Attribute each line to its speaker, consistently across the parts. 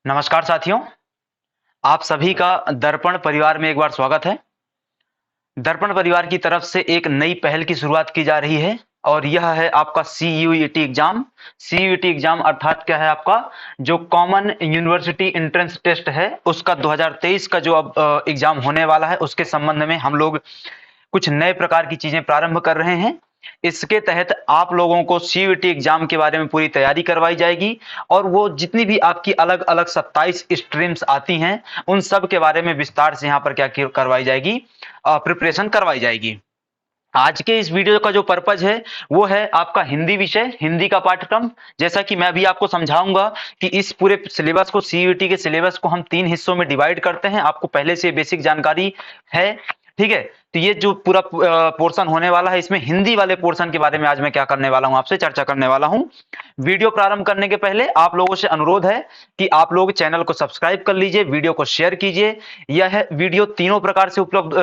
Speaker 1: नमस्कार साथियों, आप सभी का दर्पण परिवार में एक बार स्वागत है। दर्पण परिवार की तरफ से एक नई पहल की शुरुआत की जा रही है और यह है आपका सीयूईटी एग्जाम। सीयूईटी एग्जाम अर्थात क्या है, आपका जो कॉमन यूनिवर्सिटी एंट्रेंस टेस्ट है उसका 2023 का जो अब एग्जाम होने वाला है उसके संबंध में हम लोग कुछ नए प्रकार की चीजें प्रारंभ कर रहे हैं। इसके तहत आप लोगों को सीयूईटी एग्जाम के बारे में पूरी तैयारी करवाई जाएगी और वो जितनी भी आपकी अलग अलग 27 स्ट्रीम्स आती हैं उन सब के बारे में विस्तार से यहाँ पर क्या करवाई जाएगी, प्रिपरेशन करवाई जाएगी। आज के इस वीडियो का जो पर्पज है वो है आपका हिंदी विषय, हिंदी का पाठ्यक्रम। जैसा कि मैं अभी आपको समझाऊंगा कि इस पूरे सिलेबस को, सीयूईटी के सिलेबस को हम 3 हिस्सों में डिवाइड करते हैं। आपको पहले से बेसिक जानकारी है, ठीक है। तो ये जो पूरा पोर्शन होने वाला है, इसमें हिंदी वाले पोर्शन के बारे में आज मैं क्या करने वाला हूं, आपसे चर्चा करने वाला हूं। वीडियो प्रारंभ करने के पहले आप लोगों से अनुरोध है कि आप लोग चैनल को सब्सक्राइब कर लीजिए, वीडियो को शेयर कीजिए। यह वीडियो तीनों प्रकार से उपलब्ध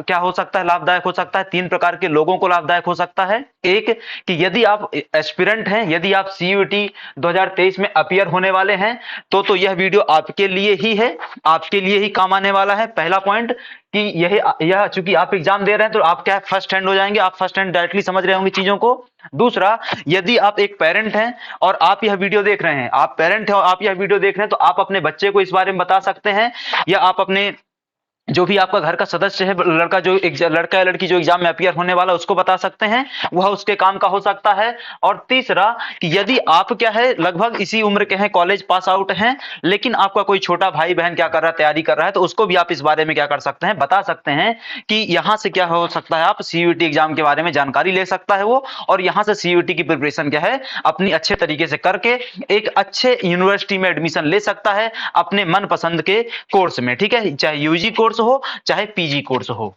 Speaker 1: क्या हो सकता है, लाभदायक हो सकता है। 3 प्रकार के लोगों को लाभदायक हो सकता है। एक, कि यदि आप एस्पिरेंट हैं, यदि आप सीयूईटी 2023 में अपीयर होने वाले हैं तो यह वीडियो आपके लिए ही है, आपके लिए ही काम आने वाला है। पहला पॉइंट कि यह चूंकि आप एग्जाम दे रहे हैं तो आप क्या फर्स्ट हैंड हो जाएंगे, आप फर्स्ट हैंड डायरेक्टली समझ रहे होंगे चीजों को। दूसरा, यदि आप एक पेरेंट हैं और आप यह वीडियो देख रहे हैं, आप पेरेंट हैं और आप यह वीडियो देख रहे हैं, तो आप अपने बच्चे को इस बारे में बता सकते हैं, या आप अपने जो भी आपका घर का सदस्य है, लड़का लड़का या लड़की जो एग्जाम में अपीयर होने वाला उसको बता सकते हैं, वह उसके काम का हो सकता है। और तीसरा, कि यदि आप क्या है लगभग इसी उम्र के हैं, कॉलेज पास आउट हैं, लेकिन आपका कोई छोटा भाई बहन क्या कर रहा है, तैयारी कर रहा है, तो उसको भी आप इस बारे में क्या कर सकते हैं, बता सकते हैं कि यहां से क्या हो सकता है, आप सीयूईटी एग्जाम के बारे में जानकारी ले सकता है वो, और यहां से सीयूईटी की प्रिपरेशन क्या है अपनी अच्छे तरीके से करके एक अच्छे यूनिवर्सिटी में एडमिशन ले सकता है अपने मनपसंद के कोर्स में, ठीक है, चाहे यूजी कोर्स हो चाहे पीजी कोर्स हो।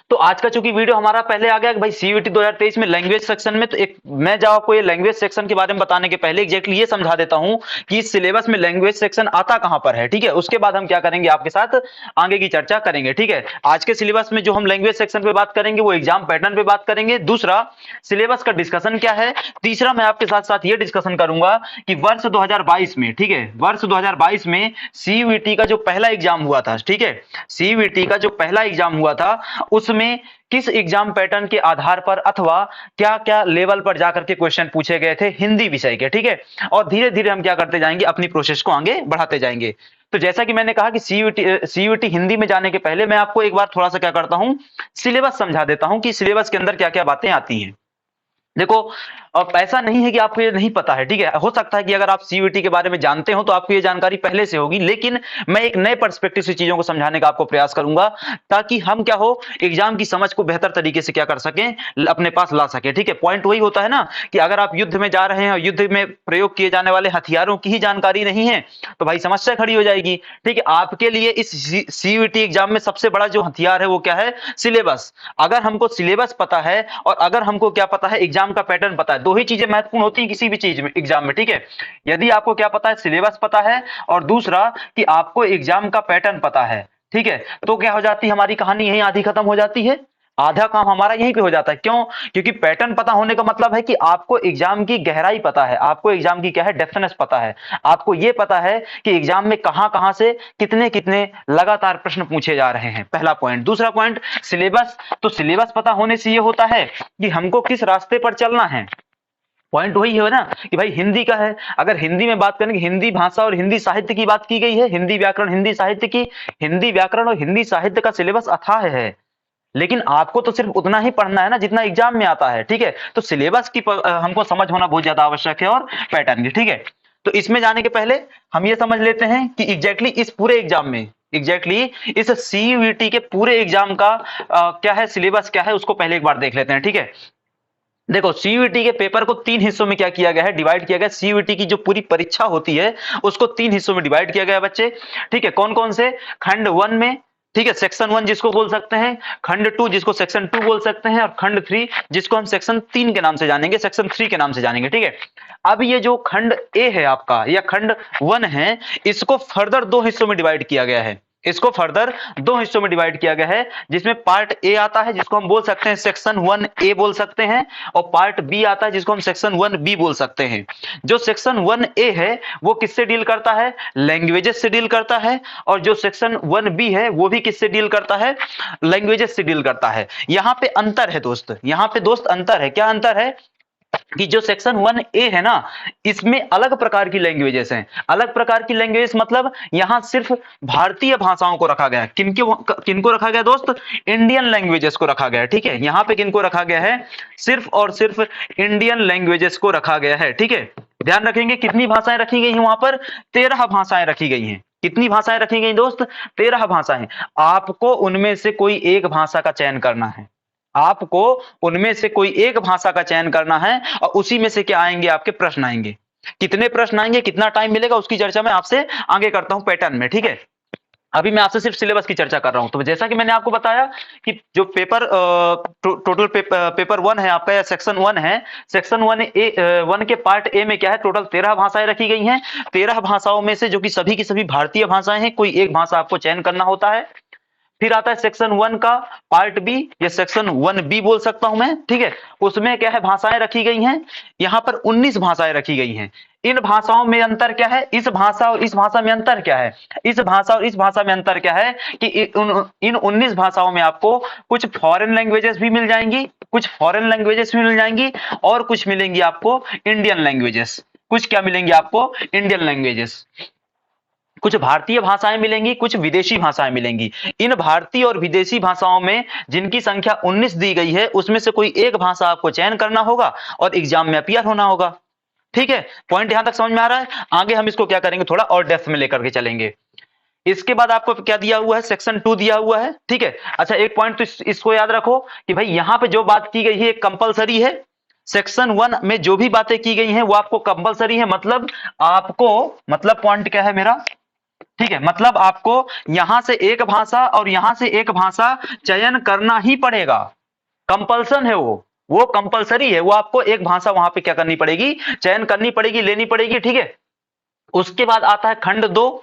Speaker 1: तो आज का चूंकि वीडियो हमारा पहले आ गया कि भाई सीयूईटी 2023 में लैंग्वेज सेक्शन में, तो एक मैं जाओ आपको ये लैंग्वेज सेक्शन के बारे में बताने के पहले एग्जैक्टली ये समझा देता हूं कि इस सिलेबस में लैंग्वेज सेक्शन आता कहां पर है, ठीक है। उसके बाद हम क्या करेंगे, आपके साथ आगे की चर्चा करेंगे, ठीक है। आज के सिलेबस में जो हम लैंग्वेज सेक्शन पे बात करेंगे वो एग्जाम पैटर्न पे बात करेंगे। दूसरा, सिलेबस का डिस्कशन क्या है। तीसरा, मैं आपके साथ साथ ये डिस्कशन करूंगा कि वर्ष 2022 में, ठीक है, वर्ष 2022 में सीयूईटी का जो पहला एग्जाम हुआ था, ठीक है, सीयूईटी का जो पहला एग्जाम हुआ था उसमें किस एग्जाम पैटर्न के आधार पर अथवा क्या क्या लेवल पर जाकर के क्वेश्चन पूछे गए थे हिंदी विषय के, ठीक है। और धीरे धीरे हम क्या करते जाएंगे, अपनी प्रोसेस को आगे बढ़ाते जाएंगे। तो जैसा कि मैंने कहा कि सीयूईटी हिंदी में जाने के पहले मैं आपको एक बार थोड़ा सा क्या करता हूं, सिलेबस समझा देता हूं कि सिलेबस के अंदर क्या क्या बातें आती हैं। देखो, अब ऐसा नहीं है कि आपको ये नहीं पता है, ठीक है। हो सकता है कि अगर आप सीयूईटी के बारे में जानते हो तो आपको ये जानकारी पहले से होगी, लेकिन मैं एक नए पर्सपेक्टिव से चीजों को समझाने का आपको प्रयास करूंगा ताकि हम क्या हो, एग्जाम की समझ को बेहतर तरीके से क्या कर सकें, अपने पास ला सके, ठीक है। पॉइंट वही होता है ना कि अगर आप युद्ध में जा रहे हैं और युद्ध में प्रयोग किए जाने वाले हथियारों की ही जानकारी नहीं है तो भाई समस्या खड़ी हो जाएगी, ठीक है। आपके लिए इस सीयूईटी एग्जाम में सबसे बड़ा जो हथियार है वो क्या है, सिलेबस। अगर हमको सिलेबस पता है और अगर हमको क्या पता है, एग्जाम का पैटर्न पता है, दो ही चीजें महत्वपूर्ण होती हैं किसी भी चीज में, एग्जाम में, ठीक है। यदि आपको क्या पता है, सिलेबस पता है, और दूसरा कि आपको एग्जाम का पैटर्न पता है, ठीक है, तो क्या हो जाती है, हमारी कहानी यहीं आधी खत्म हो जाती है। आधा काम हमारा यहीं पे हो जाता है। क्यों? क्योंकि पैटर्न पता होने का मतलब है कि आपको एग्जाम की गहराई पता है, आपको एग्जाम की क्या है, डेप्थनेस पता है। आपको यह पता है कि एग्जाम में कहां कहां से कितने कितने लगातार प्रश्न पूछे जा रहे हैं, पहला पॉइंट। दूसरा पॉइंट, सिलेबस। तो सिलेबस पता होने से यह होता है कि हमको किस रास्ते पर चलना है। पॉइंट वही है ना कि भाई हिंदी का है, अगर हिंदी में बात करेंगे, हिंदी भाषा और हिंदी साहित्य की बात की गई है, हिंदी व्याकरण हिंदी साहित्य की, हिंदी व्याकरण और हिंदी साहित्य का सिलेबस अथाह है, लेकिन आपको तो सिर्फ उतना ही पढ़ना है ना जितना एग्जाम में आता है, ठीक है। तो सिलेबस की हमको समझ होना बहुत ज्यादा आवश्यक है, और पैटर्न की, ठीक है। तो इसमें जाने के पहले हम ये समझ लेते हैं कि एग्जैक्टली इस पूरे एग्जाम में, एग्जैक्टली इस सीयूईटी के पूरे एग्जाम का क्या है, सिलेबस क्या है, उसको पहले एक बार देख लेते हैं, ठीक है। देखो, सीयूईटी के पेपर को 3 हिस्सों में क्या किया गया है, डिवाइड किया गया। सीयूईटी की जो पूरी परीक्षा होती है उसको 3 हिस्सों में डिवाइड किया गया है बच्चे, ठीक है। कौन कौन से? खंड 1 में, ठीक है, सेक्शन 1 जिसको बोल सकते हैं, खंड 2 जिसको सेक्शन 2 बोल सकते हैं, और खंड 3 जिसको हम सेक्शन 3 के नाम से जानेंगे, सेक्शन 3 के नाम से जानेंगे, ठीक है। अब ये जो खंड ए है आपका या खंड 1 है, इसको फर्दर 2 हिस्सों में डिवाइड किया गया है। इसको फर्दर दो हिस्सों में डिवाइड किया गया है, जिसमें पार्ट ए आता है जिसको हम बोल सकते हैं सेक्शन 1A बोल सकते हैं, और पार्ट बी आता है जिसको हम सेक्शन 1B बोल सकते हैं। जो सेक्शन 1A है वो किससे डील करता है? लैंग्वेजेस से डील करता है, और जो सेक्शन 1B है वो भी किससे डील करता है? लैंग्वेजेस से डील करता है। यहां पे अंतर है दोस्त, यहां पे दोस्त अंतर है। क्या अंतर है? कि जो सेक्शन 1A है ना, इसमें अलग प्रकार की लैंग्वेजेस हैं। अलग प्रकार की लैंग्वेज मतलब यहां सिर्फ भारतीय भाषाओं को रखा गया है। किनको रखा गया दोस्त? इंडियन लैंग्वेजेस को रखा गया है। ठीक है, यहां पे किनको रखा गया है? सिर्फ और सिर्फ इंडियन लैंग्वेजेस को रखा गया है। ठीक है, ध्यान रखेंगे कितनी भाषाएं रखी गई हैं वहां पर? 13 भाषाएं रखी गई हैं। कितनी भाषाएं रखी गई दोस्त? 13 भाषाएं। आपको उनमें से कोई एक भाषा का चयन करना है। आपको उनमें से कोई एक भाषा का चयन करना है, और उसी में से क्या आएंगे? आपके प्रश्न आएंगे। कितने प्रश्न आएंगे, कितना टाइम मिलेगा, उसकी चर्चा मैं आपसे आगे करता हूं पैटर्न में। ठीक है, अभी मैं आपसे सिर्फ सिलेबस की चर्चा कर रहा हूं। तो जैसा कि मैंने आपको बताया कि जो टोटल पेपर 1 है आपका, या सेक्शन 1 है, सेक्शन 1 के पार्ट ए में क्या है? टोटल 13 भाषाएं रखी गई हैं। 13 भाषाओं में से जो कि सभी की सभी भारतीय भाषाएं हैं, कोई एक भाषा आपको चयन करना होता है। फिर आता है सेक्शन 1 का पार्ट बी, या सेक्शन 1B बोल सकता हूं मैं। ठीक है, उसमें क्या है? भाषाएं रखी गई हैं। यहां पर 19 भाषाएं रखी गई हैं। इन भाषाओं में अंतर क्या है? इस भाषा और इस भाषा में अंतर क्या है? इस भाषा और इस भाषा में अंतर क्या है? कि इन 19 भाषाओं में आपको कुछ फॉरेन लैंग्वेजेस भी मिल जाएंगी, कुछ फॉरेन लैंग्वेजेस भी मिल जाएंगी, और कुछ मिलेंगी आपको इंडियन लैंग्वेजेस। कुछ क्या मिलेंगी आपको? Indian languages. कुछ भारतीय भाषाएं मिलेंगी, कुछ विदेशी भाषाएं मिलेंगी। इन भारतीय और विदेशी भाषाओं में जिनकी संख्या 19 दी गई है, उसमें से कोई एक भाषा आपको चयन करना होगा और एग्जाम में अपीयर होना होगा। ठीक है, पॉइंट यहां तक समझ में आ रहा है? आगे हम इसको क्या करेंगे, थोड़ा और डेप्थ में लेकर के चलेंगे। इसके बाद आपको क्या दिया हुआ है? सेक्शन 2 दिया हुआ है। ठीक है, अच्छा एक पॉइंट तो इसको याद रखो कि भाई यहां पे जो बात की गई है कंपलसरी है। सेक्शन 1 में जो भी बातें की गई हैं वो आपको कंपलसरी है। मतलब आपको, मतलब पॉइंट क्या है मेरा? ठीक है, मतलब आपको यहां से एक भाषा और यहां से एक भाषा चयन करना ही पड़ेगा। कंपल्सन है वो कंपलसरी है। वो आपको एक भाषा वहां पे क्या करनी पड़ेगी? चयन करनी पड़ेगी, लेनी पड़ेगी। ठीक है, उसके बाद आता है खंड 2,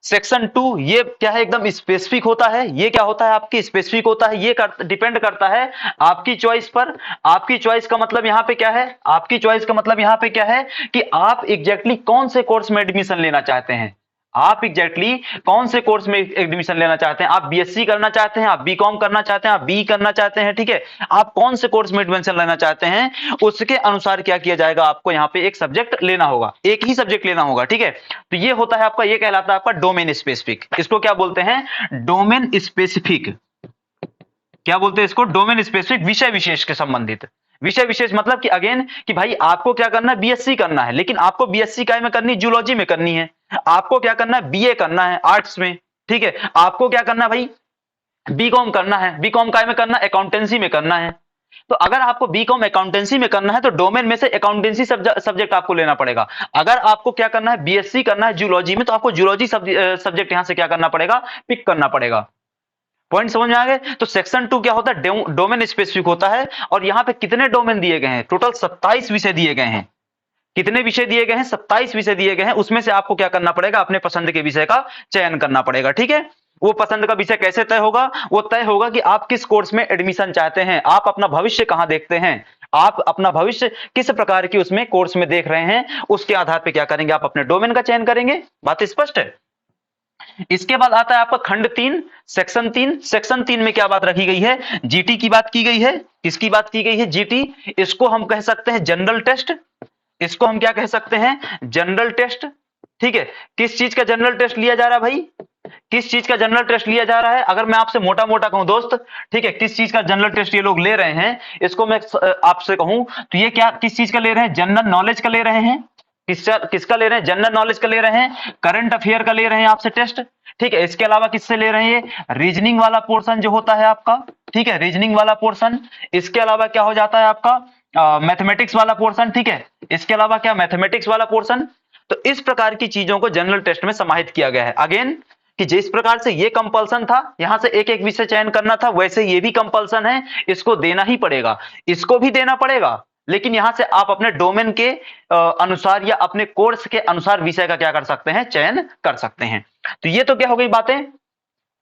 Speaker 1: सेक्शन 2। ये क्या है? एकदम स्पेसिफिक होता है। ये क्या होता है? आपकी स्पेसिफिक होता है। ये डिपेंड करता है आपकी चॉइस पर। आपकी चॉइस का मतलब यहां पे क्या है? आपकी चॉइस का मतलब यहां पे क्या है? कि आप एग्जैक्टली कौन से कोर्स में एडमिशन लेना चाहते हैं। आप एग्जैक्टली कौन से कोर्स में एडमिशन लेना चाहते हैं? आप बीएससी करना चाहते हैं, आप बीकॉम करना चाहते हैं, आप बी करना चाहते हैं। ठीक है, आप कौन से कोर्स में एडमिशन लेना चाहते हैं, उसके अनुसार क्या किया जाएगा? आपको यहाँ पे एक सब्जेक्ट लेना होगा, एक ही सब्जेक्ट लेना होगा। ठीक है, तो ये होता है आपका, ये कहलाता है आपका डोमेन स्पेसिफिक। इसको क्या बोलते हैं? Domain specific. क्या बोलते हैं इसको? डोमेन स्पेसिफिक, विषय विशेष के संबंधित। विषय विशेष मतलब कि अगेन कि भाई आपको क्या करना है? बीएससी करना है, लेकिन आपको बीएससी काय में करनी? जूलॉजी में करनी है। आपको क्या करना है? बीए करना है आर्ट्स में। ठीक है, आपको क्या करना है भाई? बीकॉम करना है। बीकॉम काय में करना? अकाउंटेंसी में करना है। तो अगर आपको बीकॉम अकाउंटेंसी में करना है तो डोमेन में से अकाउंटेंसी सब्जेक्ट आपको लेना पड़ेगा। अगर आपको क्या करना है? बीएससी करना है जूलॉजी में, तो आपको जूलॉजी सब्जेक्ट यहां से क्या करना पड़ेगा? पिक करना पड़ेगा। पॉइंट समझ में आ गए? तो सेक्शन 2 क्या होता है? डोमेन स्पेसिफिक होता है। और यहां पे कितने डोमेन दिए गए हैं? टोटल 27 विषय दिए गए हैं। कितने विषय दिए गए हैं? 27 विषय दिए गए हैं। उसमें से आपको क्या करना पड़ेगा? अपने पसंद के विषय का चयन करना पड़ेगा। ठीक है, वो पसंद का विषय कैसे तय होगा? वो तय होगा कि आप किस कोर्स में एडमिशन चाहते हैं, आप अपना भविष्य कहां देखते हैं, आप अपना भविष्य किस प्रकार की उसमें कोर्स में देख रहे हैं, उसके आधार पर क्या करेंगे? आप अपने डोमेन का चयन करेंगे। बात स्पष्ट है? इसके बाद आता है आपका खंड 3, सेक्शन 3। सेक्शन 3 में क्या बात रखी गई है? जीटी की बात की गई है। किसकी बात की गई है? जीटी। इसको हम कह सकते हैं जनरल टेस्ट। इसको हम क्या कह सकते हैं? General test. ठीक है, किस चीज का जनरल टेस्ट लिया जा रहा है भाई? किस चीज का जनरल टेस्ट लिया जा रहा है? अगर मैं आपसे मोटा मोटा कहूं दोस्त, ठीक है, किस चीज का जनरल टेस्ट ये लोग ले रहे हैं, इसको मैं आपसे कहूं तो ये क्या, किस चीज का ले रहे हैं? जनरल नॉलेज का ले रहे हैं। किसका ले रहे हैं? जनरल नॉलेज का ले रहे हैं, करंट अफेयर का ले रहे हैं आपसे टेस्ट। ठीक है, इसके अलावा किससे ले रहे हैं? रीजनिंग वाला पोर्शन जो होता है आपका। ठीक है, रीजनिंग वाला पोर्शन। इसके अलावा क्या हो जाता है आपका? मैथमेटिक्स वाला पोर्शन। ठीक है, इसके अलावा क्या? मैथमेटिक्स वाला पोर्शन। तो इस प्रकार की चीजों को जनरल टेस्ट में समाहित किया गया है। अगेन कि जिस प्रकार से ये कंपल्सन था, यहां से एक एक विषय चयन करना था, वैसे ये भी कंपल्सन है, इसको देना ही पड़ेगा। इसको भी देना पड़ेगा, लेकिन यहां से आप अपने डोमेन के अनुसार या अपने कोर्स के अनुसार विषय का क्या कर सकते हैं? चयन कर सकते हैं। तो ये तो क्या हो गई बातें?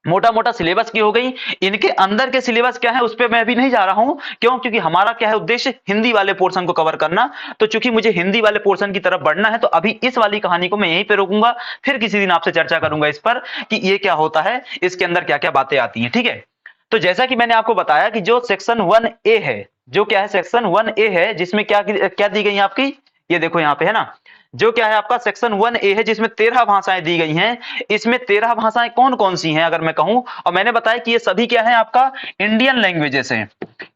Speaker 1: मोटा मोटा सिलेबस की हो गई। इनके अंदर के सिलेबस क्या है उस पर मैं अभी नहीं जा रहा हूं, क्यों? क्योंकि हमारा क्या है उद्देश्य हिंदी वाले पोर्शन को कवर करना। तो चूंकि मुझे हिंदी वाले पोर्शन की तरफ बढ़ना है तो अभी इस वाली कहानी को मैं यहीं पे रोकूंगा, फिर किसी दिन आपसे चर्चा करूंगा इस पर कि ये क्या होता है, इसके अंदर क्या क्या बातें आती हैं। ठीक है, तो जैसा कि मैंने आपको बताया कि जो सेक्शन 1A है, जो क्या है सेक्शन 1A है, जिसमें क्या क्या दी गई है आपकी, ये देखो यहाँ पे है ना, जो क्या है आपका सेक्शन 1A है जिसमें 13 भाषाएं दी गई हैं। इसमें 13 भाषाएं कौन कौन सी हैं अगर मैं कहूं, और मैंने बताया कि ये सभी क्या है आपका इंडियन लैंग्वेजेस हैं।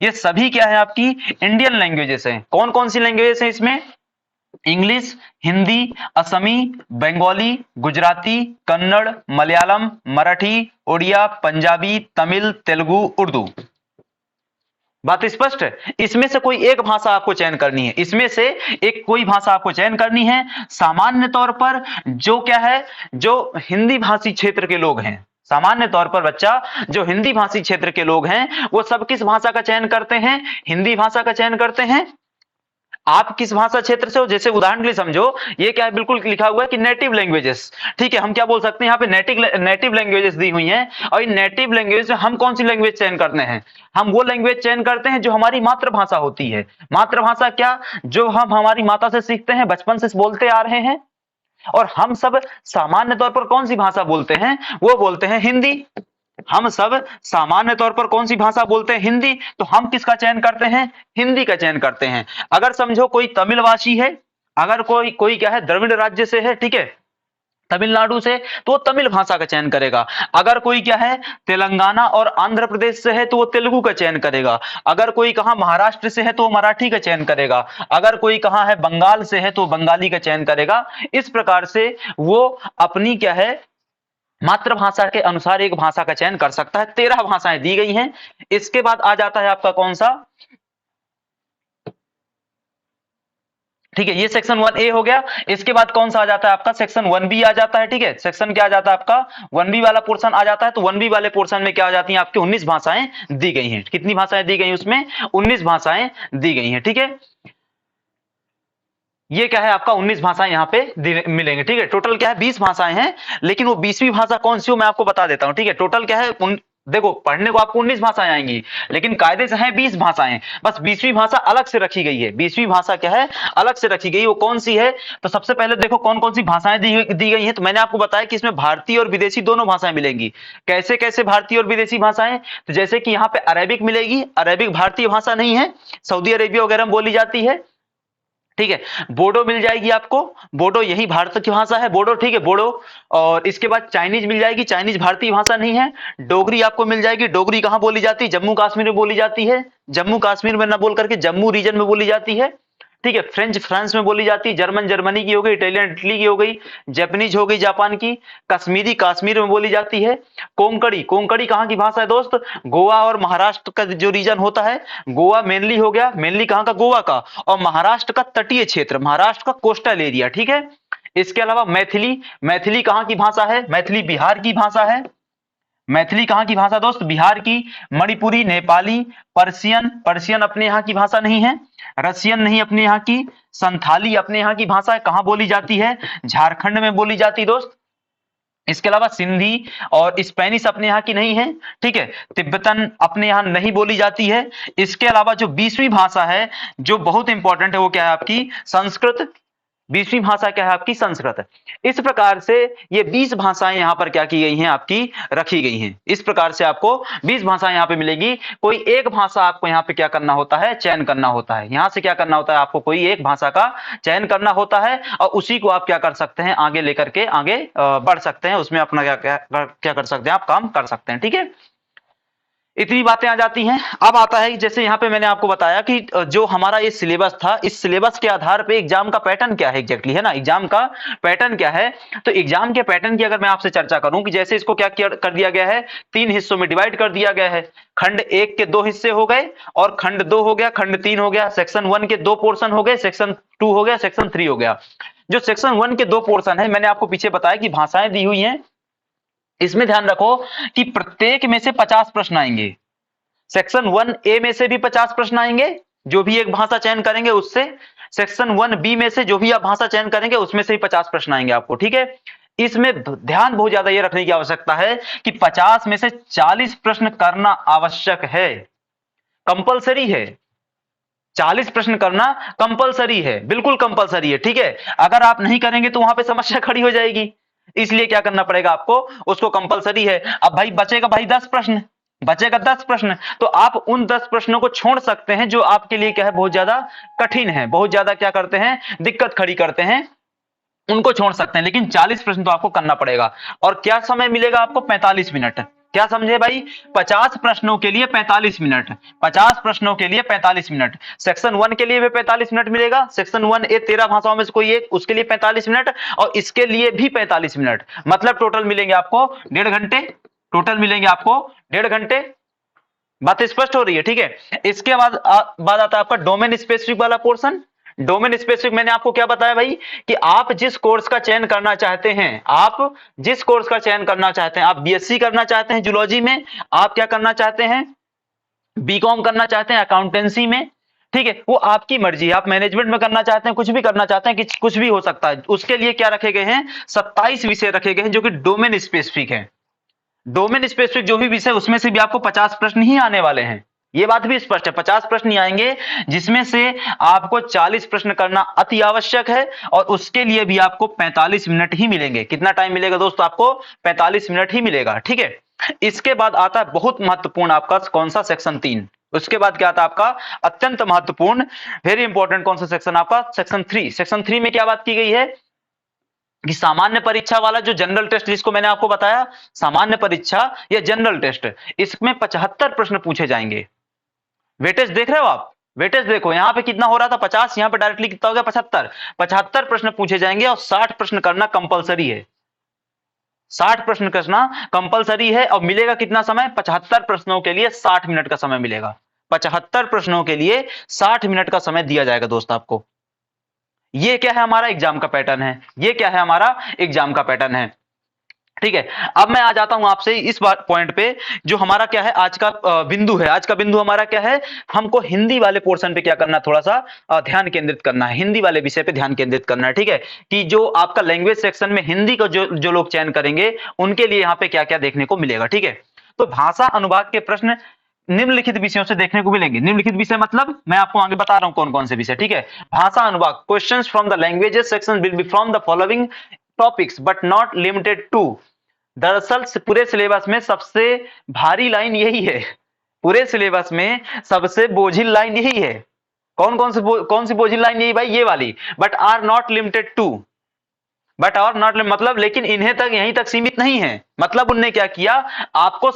Speaker 1: ये सभी क्या है आपकी इंडियन लैंग्वेजेस हैं। कौन कौन सी लैंग्वेजेस हैं इसमें? इंग्लिश, हिंदी, असमी, बंगाली, गुजराती, कन्नड़, मलयालम, मराठी, उड़िया, पंजाबी, तमिल, तेलुगु, उर्दू। बात स्पष्ट है? इसमें से कोई एक भाषा आपको चयन करनी है, इसमें से एक कोई भाषा आपको चयन करनी है। सामान्य तौर पर जो क्या है, जो हिंदी भाषी क्षेत्र के लोग हैं, सामान्य तौर पर बच्चा जो हिंदी भाषी क्षेत्र के लोग हैं वो सब किस भाषा का चयन करते हैं? हिंदी भाषा का चयन करते हैं। आप किस भाषा क्षेत्र से हो? जैसे उदाहरण के लिए समझो, ये क्या है, बिल्कुल लिखा हुआ है कि नेटिव लैंग्वेजेस। ठीक है, हम क्या बोल सकते हैं यहाँ पे नेटिव लैंग्वेजेस दी हुई हैं, और इन नेटिव लैंग्वेज में हम कौन सी लैंग्वेज चयन करते हैं? हम वो लैंग्वेज चयन करते हैं जो हमारी मातृभाषा होती है। मातृभाषा क्या? जो हम हमारी माता से सीखते हैं, बचपन से बोलते आ रहे हैं। और हम सब सामान्य तौर पर कौन सी भाषा बोलते हैं? वो बोलते हैं हिंदी। हम सब सामान्य तौर पर कौन सी भाषा बोलते हैं? हिंदी। तो हम किसका चयन करते हैं? हिंदी का चयन करते हैं। अगर समझो कोई तमिलवासी है, अगर कोई कोई क्या है द्रविड़ राज्य से है, ठीक है, तमिलनाडु से, तो वो तमिल भाषा का चयन करेगा। अगर कोई क्या है तेलंगाना और आंध्र प्रदेश से है तो वो तेलुगु का चयन करेगा। अगर कोई कहा महाराष्ट्र से है तो वो मराठी का चयन करेगा। अगर कोई कहा है बंगाल से है तो बंगाली का चयन करेगा। इस प्रकार से वो अपनी क्या है मातृभाषा के अनुसार एक भाषा का चयन कर सकता है। 13 भाषाएं दी गई हैं। इसके बाद आ जाता है आपका कौन सा, ठीक है, ये सेक्शन 1A हो गया। इसके बाद कौन सा आ जाता है आपका सेक्शन 1B आ जाता है। ठीक है, सेक्शन क्या आ जाता है आपका 1B वाला पोर्शन आ जाता है। तो 1B वाले पोर्शन में क्या आ जाती हैं आपकी 19 भाषाएं दी गई हैं। कितनी भाषाएं दी गई उसमें? 19 भाषाएं दी गई हैं। ठीक है, ये क्या है आपका 19 भाषाएं यहाँ पे मिलेंगे। ठीक है, टोटल क्या है 20 भाषाएं हैं, लेकिन वो 20वीं भाषा कौन सी हो मैं आपको बता देता हूं। ठीक है, टोटल क्या है देखो पढ़ने को आपको 19 भाषाएं आएंगी, लेकिन कायदे से है 20 भाषाएं। बस 20वीं भाषा अलग से रखी गई है। 20वीं भाषा क्या है अलग से रखी गई, वो कौन सी है? तो सबसे पहले देखो कौन कौन सी भाषाएं दी गई हैं। तो मैंने आपको बताया कि इसमें भारतीय और विदेशी दोनों भाषाएं मिलेंगी। कैसे कैसे भारतीय और विदेशी भाषाएं? तो जैसे कि यहाँ पे अरेबिक मिलेगी। अरेबिक भारतीय भाषा नहीं है, सऊदी अरेबिया वगैरह में बोली जाती है। ठीक है, बोडो मिल जाएगी आपको, बोडो यही भारत की भाषा है बोडो। ठीक है, बोडो। और इसके बाद चाइनीज मिल जाएगी, चाइनीज भारतीय भाषा नहीं है। डोगरी आपको मिल जाएगी। डोगरी कहां बोली जाती है? जम्मू कश्मीर में बोली जाती है। जम्मू कश्मीर में ना बोल करके जम्मू रीजन में बोली जाती है। ठीक है, फ्रेंच फ्रांस में बोली जाती है। जर्मन जर्मनी की हो गई, इटालियन इटली की हो गई, जापानीज हो गई जापान की, कश्मीरी कश्मीर में बोली जाती है। कोंकणी, कोंकणी कहाँ की भाषा है दोस्त? गोवा और महाराष्ट्र का जो रीजन होता है, गोवा मेनली हो गया, मेनली कहाँ का? गोवा का। और महाराष्ट्र का तटीय क्षेत्र, महाराष्ट्र का कोस्टल एरिया। ठीक है, इसके अलावा मैथिली, मैथिली कहाँ की भाषा है? मैथिली बिहार की भाषा है। मैथिली कहाँ की भाषा दोस्त? बिहार की। मणिपुरी, नेपाली, पर्शियन, पर्शियन अपने यहाँ की भाषा नहीं है। रसियन नहीं अपने यहाँ की। संथाली अपने यहाँ की भाषा है। कहाँ बोली जाती है? झारखंड में बोली जाती दोस्त। इसके अलावा सिंधी और स्पेनिश अपने यहाँ की नहीं है। ठीक है, तिब्बतन अपने यहाँ नहीं बोली जाती है। इसके अलावा जो 20वीं भाषा है जो बहुत इंपॉर्टेंट है वो क्या है आपकी? संस्कृत। 20वीं भाषा क्या है आपकी? संस्कृत। इस प्रकार से ये 20 भाषाएं यहां पर क्या की गई हैं आपकी? रखी गई हैं। इस प्रकार से आपको 20 भाषाएं यहां पे मिलेगी। कोई एक भाषा आपको यहां पे क्या करना होता है? चयन करना होता है। यहां से क्या करना होता है? आपको कोई एक भाषा का चयन करना होता है और उसी को आप क्या कर सकते हैं? आगे लेकर के आगे बढ़ सकते हैं, उसमें अपना क्या क्या क्या कर सकते हैं? आप काम कर सकते हैं। ठीक है, इतनी बातें आ जाती हैं। अब आता है जैसे यहाँ पे मैंने आपको बताया कि जो हमारा ये सिलेबस था, इस सिलेबस के आधार पे एग्जाम का पैटर्न क्या है एग्जैक्टली, है ना, एग्जाम का पैटर्न क्या है। तो एग्जाम के पैटर्न की अगर मैं आपसे चर्चा करूं कि जैसे इसको क्या कर दिया गया है, 3 हिस्सों में डिवाइड कर दिया गया है। खंड 1 के 2 हिस्से हो गए और खंड 2 हो गया, खंड 3 हो गया। सेक्शन 1 के 2 पोर्शन हो गए, सेक्शन 2 हो गया, सेक्शन 3 हो गया। जो सेक्शन 1 के 2 पोर्शन है, मैंने आपको पीछे बताया कि भाषाएं दी हुई हैं। इसमें ध्यान रखो कि प्रत्येक में से 50 प्रश्न आएंगे। सेक्शन 1A में से भी 50 प्रश्न आएंगे, जो भी एक भाषा चयन करेंगे उससे। सेक्शन 1B में से जो भी आप भाषा चयन करेंगे उसमें से ही 50 प्रश्न आएंगे आपको। ठीक है, इसमें ध्यान बहुत ज्यादा ये रखने की आवश्यकता है कि 50 में से 40 प्रश्न करना आवश्यक है, कंपलसरी है। 40 प्रश्न करना कंपलसरी है, बिल्कुल कंपलसरी है, ठीक है। अगर आप नहीं करेंगे तो वहां पे समस्या खड़ी हो जाएगी, इसलिए क्या करना पड़ेगा आपको, उसको कंपलसरी है। अब भाई बचेगा भाई 10 प्रश्न, बचेगा 10 प्रश्न, तो आप उन 10 प्रश्नों को छोड़ सकते हैं जो आपके लिए क्या है, बहुत ज्यादा कठिन है, बहुत ज्यादा क्या करते हैं, दिक्कत खड़ी करते हैं, उनको छोड़ सकते हैं। लेकिन 40 प्रश्न तो आपको करना पड़ेगा। और क्या समय मिलेगा आपको, 45 मिनट। क्या समझे भाई, 50 प्रश्नों के लिए 45 मिनट, 50 प्रश्नों के लिए 45 मिनट। सेक्शन 1 के लिए भी 45 मिनट मिलेगा, सेक्शन 1 ए 13 भाषाओं में से कोई एक, उसके लिए 45 मिनट, और इसके लिए भी 45 मिनट, मतलब टोटल मिलेंगे आपको 1.5 घंटे, टोटल मिलेंगे आपको 1.5 घंटे। बात स्पष्ट हो रही है, ठीक है। इसके बाद आता है आपका डोमेन स्पेसिफिक वाला पोर्शन। डोमेन स्पेसिफिक मैंने आपको क्या बताया भाई, कि आप जिस कोर्स का चयन करना चाहते हैं, आप जिस कोर्स का चयन करना चाहते हैं, आप बीएससी करना चाहते हैं जूलॉजी में, आप क्या करना चाहते हैं, बीकॉम करना चाहते हैं अकाउंटेंसी में, ठीक है, वो आपकी मर्जी है। आप मैनेजमेंट में करना चाहते हैं, कुछ भी करना चाहते हैं, कि कुछ भी हो सकता है। उसके लिए क्या रखे गए हैं, 27 विषय रखे गए हैं जो कि डोमेन स्पेसिफिक है। डोमेन स्पेसिफिक जो भी विषय, उसमें से भी आपको 50 प्रश्न ही आने वाले हैं, ये बात भी स्पष्ट है। 50 प्रश्न ही आएंगे, जिसमें से आपको 40 प्रश्न करना अति आवश्यक है, और उसके लिए भी आपको 45 मिनट ही मिलेंगे। कितना टाइम मिलेगा दोस्तों, आपको 45 मिनट ही मिलेगा, ठीक है। इसके बाद आता है बहुत महत्वपूर्ण आपका कौन सा, सेक्शन 3। उसके बाद क्या आता है आपका अत्यंत महत्वपूर्ण, वेरी इंपॉर्टेंट कौन सा सेक्शन, आपका सेक्शन 3। सेक्शन 3 में क्या बात की गई है, कि सामान्य परीक्षा वाला जो जनरल टेस्ट जिसको मैंने आपको बताया, सामान्य परीक्षा या जनरल टेस्ट, इसमें 75 प्रश्न पूछे जाएंगे। वेटेज देख रहे हो आप, वेटेज देखो, यहां पे कितना हो रहा था 50, यहां पे डायरेक्टली कितना हो गया 75। 75 प्रश्न पूछे जाएंगे, और 60 प्रश्न करना कंपलसरी है। 60 प्रश्न करना कंपलसरी है, और मिलेगा कितना समय, 75 प्रश्नों के लिए 60 मिनट का समय मिलेगा। 75 प्रश्नों के लिए 60 मिनट का समय दिया जाएगा दोस्त आपको। ये क्या है, हमारा एग्जाम का पैटर्न है, ये क्या है, हमारा एग्जाम का पैटर्न है, ठीक है। अब मैं आ जाता हूं आपसे इस बात पॉइंट पे, जो हमारा क्या है आज का बिंदु है। आज का बिंदु हमारा क्या है, हमको हिंदी वाले पोर्शन पे क्या करना, थोड़ा सा ध्यान केंद्रित करना है, हिंदी वाले विषय पे ध्यान केंद्रित करना है, ठीक है। कि जो आपका लैंग्वेज सेक्शन में हिंदी को जो लोग चयन करेंगे, उनके लिए यहाँ पे क्या क्या देखने को मिलेगा, ठीक है। तो भाषा अनुभाग के प्रश्न निम्नलिखित विषयों से देखने को मिलेंगे। निम्नलिखित विषय मतलब मैं आपको आगे बता रहा हूं कौन कौन से विषय, ठीक है। भाषा अनुभाग, questions from the languages section will be from the following topics but not limited to. दरअसल पूरे सिलेबस में सबसे भारी लाइन यही है, पूरे सिलेबस में सबसे बोझिल लाइन यही है। कौन सी बोझिल लाइन, यही भाई, ये वाली, but are not limited to. But और नॉट मतलब, लेकिन इन्हें तक यहीं तक सीमित नहीं है। मतलब उनने क्या किया, आपको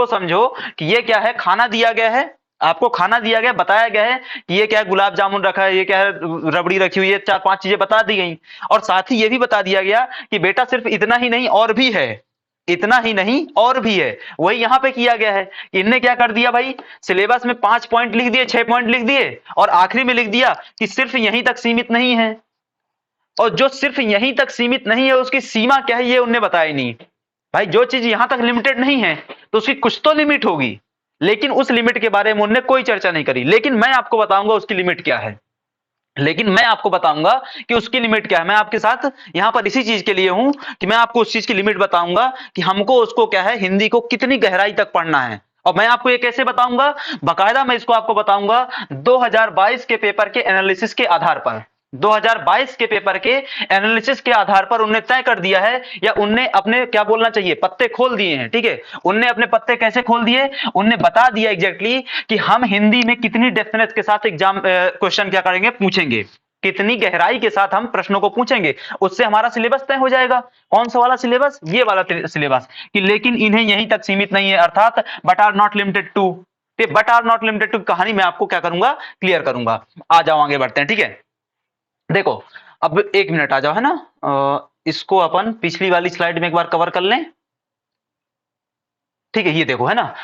Speaker 1: समझो कि ये क्या है, खाना दिया गया है, आपको खाना दिया गया, बताया गया है कि ये क्या है, गुलाब जामुन रखा है, ये क्या है, रबड़ी रखी हुई है, 4-5 चीजें बता दी गई, और साथ ही ये भी बता दिया गया कि बेटा सिर्फ इतना ही नहीं और भी है, इतना ही नहीं और भी है। वही यहां पे किया गया है। इनने क्या कर दिया भाई, सिलेबस में 5 पॉइंट लिख दिए, 6 पॉइंट लिख दिए, और आखिरी में लिख दिया कि सिर्फ यहीं तक सीमित नहीं है। और जो सिर्फ यहीं तक सीमित नहीं है, उसकी सीमा क्या है, ये उन्हें बताया नहीं। भाई जो चीज यहां तक लिमिटेड नहीं है, तो उसकी कुछ तो लिमिट होगी, लेकिन उस लिमिट के बारे में उन्होंने कोई चर्चा नहीं करी। लेकिन मैं आपको बताऊंगा उसकी लिमिट क्या है, लेकिन मैं आपको बताऊंगा कि उसकी लिमिट क्या है। मैं आपके साथ यहां पर इसी चीज के लिए हूं कि मैं आपको उस चीज की लिमिट बताऊंगा कि हमको उसको क्या है, हिंदी को कितनी गहराई तक पढ़ना है। और मैं आपको ये कैसे बताऊंगा, बाकायदा मैं इसको आपको बताऊंगा 2022 के पेपर के एनालिसिस के आधार पर। 2022 के पेपर के एनालिसिस के आधार पर उनने तय कर दिया है, या उनने अपने क्या बोलना चाहिए, पत्ते खोल दिए हैं, ठीक है। उनने अपने पत्ते कैसे खोल दिए, उनने बता दिया एग्जैक्टली कि हम हिंदी में कितनी डेप्थनेस के साथ एग्जाम क्वेश्चन क्या करेंगे, पूछेंगे, कितनी गहराई के साथ हम प्रश्नों को पूछेंगे, उससे हमारा सिलेबस तय हो जाएगा। कौन सा वाला सिलेबस, ये वाला सिलेबस। कि लेकिन इन्हें यहीं तक सीमित नहीं है, अर्थात but are not limited to. But are not limited to कहानी मैं आपको क्या करूंगा, क्लियर करूंगा। आ जाओ आगे बढ़ते हैं, ठीक है। देखो अब 1 मिनट आ जाओ, है ना, इसको अपन पिछली वाली स्लाइड में एक बार कवर कर लें, ठीक है। ये देखो, है ना,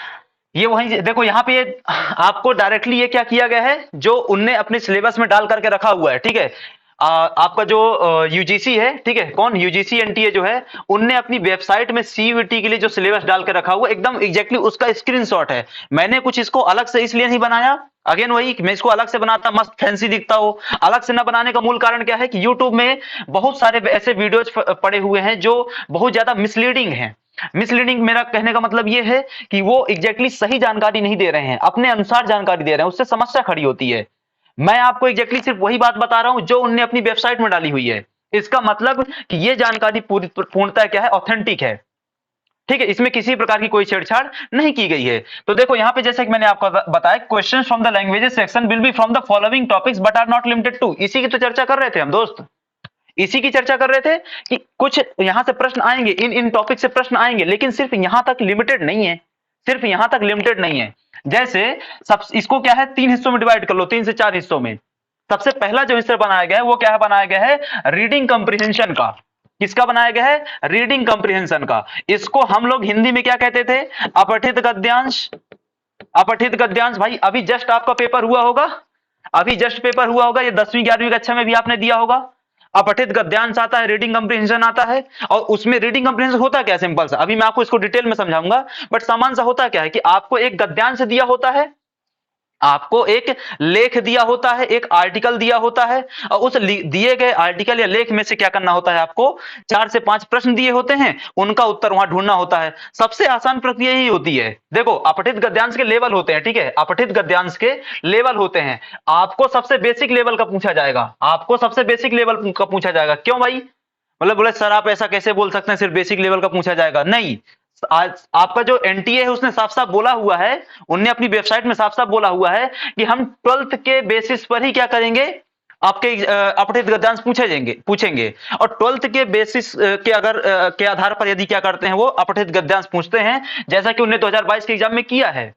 Speaker 1: ये वही देखो, यहाँ पे ये आपको डायरेक्टली ये क्या किया गया है, जो उनने अपने सिलेबस में डाल करके रखा हुआ है, ठीक है। आपका जो यूजीसी है, ठीक है, कौन, यूजीसी एनटीए जो है, उनने अपनी वेबसाइट में सीयूईटी के लिए जो सिलेबस डाल के रखा हुआ एकदम एग्जैक्टली उसका स्क्रीनशॉट है। मैंने कुछ इसको अलग से इसलिए नहीं बनाया अगेन वही, मैं इसको अलग से बनाता मस्त फैंसी दिखता हो। अलग से न बनाने का मूल कारण क्या है कि YouTube में बहुत सारे ऐसे वीडियोज पड़े हुए हैं जो बहुत ज्यादा मिसलीडिंग हैं। मिसलीडिंग मेरा कहने का मतलब ये है कि वो एग्जैक्टली सही जानकारी नहीं दे रहे हैं, अपने अनुसार जानकारी दे रहे हैं, उससे समस्या खड़ी होती है। मैं आपको एग्जैक्टली सिर्फ वही बात बता रहा हूं जो उनने अपनी वेबसाइट में डाली हुई है। इसका मतलब कि ये जानकारी पूरी पूर्णतः क्या है, ऑथेंटिक है। ठीक है, इसमें किसी प्रकार की कोई छेड़छाड़ नहीं की गई है। तो देखो यहां पे जैसे कि मैंने आपको बताया, questions from the languages section will be from the following topics but are not limited to. इसी की तो चर्चा कर रहे थे हम दोस्त, इसी की चर्चा कर रहे थे कि कुछ यहां से प्रश्न आएंगे, इन इन टॉपिक से प्रश्न आएंगे, लेकिन सिर्फ यहां तक लिमिटेड नहीं है, सिर्फ यहां तक लिमिटेड नहीं है। जैसे सब इसको क्या है, 3 हिस्सों में डिवाइड कर लो, 3 से 4 हिस्सों में। सबसे पहला जो हिस्सा बनाया गया है वो क्या है, बनाया गया है रीडिंग कंप्रीहेंशन का। किसका बनाया गया है, रीडिंग कंप्रीहेंशन का। इसको हम लोग हिंदी में क्या कहते थे, अपठित गद्यांश। अपठित गद्यांश भाई अभी जस्ट आपका पेपर हुआ होगा, अभी जस्ट पेपर हुआ होगा, ये 10वीं 11वीं कक्षा में भी आपने दिया होगा। अपठित गद्यांश आता है, रीडिंग कंप्रीहेंशन आता है। और उसमें रीडिंग कंप्रीहेंशन होता क्या, सिंपल सा, अभी मैं आपको इसको डिटेल में समझाऊंगा, बट सामान सा होता क्या है कि आपको एक गद्यांश दिया होता है, आपको एक लेख दिया होता है, एक आर्टिकल दिया होता है, और उस दिए गए आर्टिकल या लेख में से क्या करना होता है, आपको 4 से 5 प्रश्न दिए होते हैं, उनका उत्तर वहां ढूंढना होता है। सबसे आसान प्रक्रिया यही होती है। देखो अपठित गद्यांश के लेवल होते हैं, ठीक है, अपठित गद्यांश के लेवल होते हैं। आपको सबसे बेसिक लेवल का पूछा जाएगा, आपको सबसे बेसिक लेवल का पूछा जाएगा। क्यों भाई, मतलब बोले सर आप ऐसा कैसे बोल सकते हैं सिर्फ बेसिक लेवल का पूछा जाएगा, नहीं। आज आपका जो एनटीए है उसने साफ साफ बोला हुआ है, उनने अपनी वेबसाइट में साफ साफ बोला हुआ है कि हम 12th के बेसिस पर ही क्या करेंगे, आपके अपठित गद्यांश पूछेंगे। और 12th के बेसिस के अगर के आधार पर यदि क्या करते हैं वो अपठित गद्यांश पूछते हैं, जैसा कि उन्होंने 2022 के एग्जाम में किया है।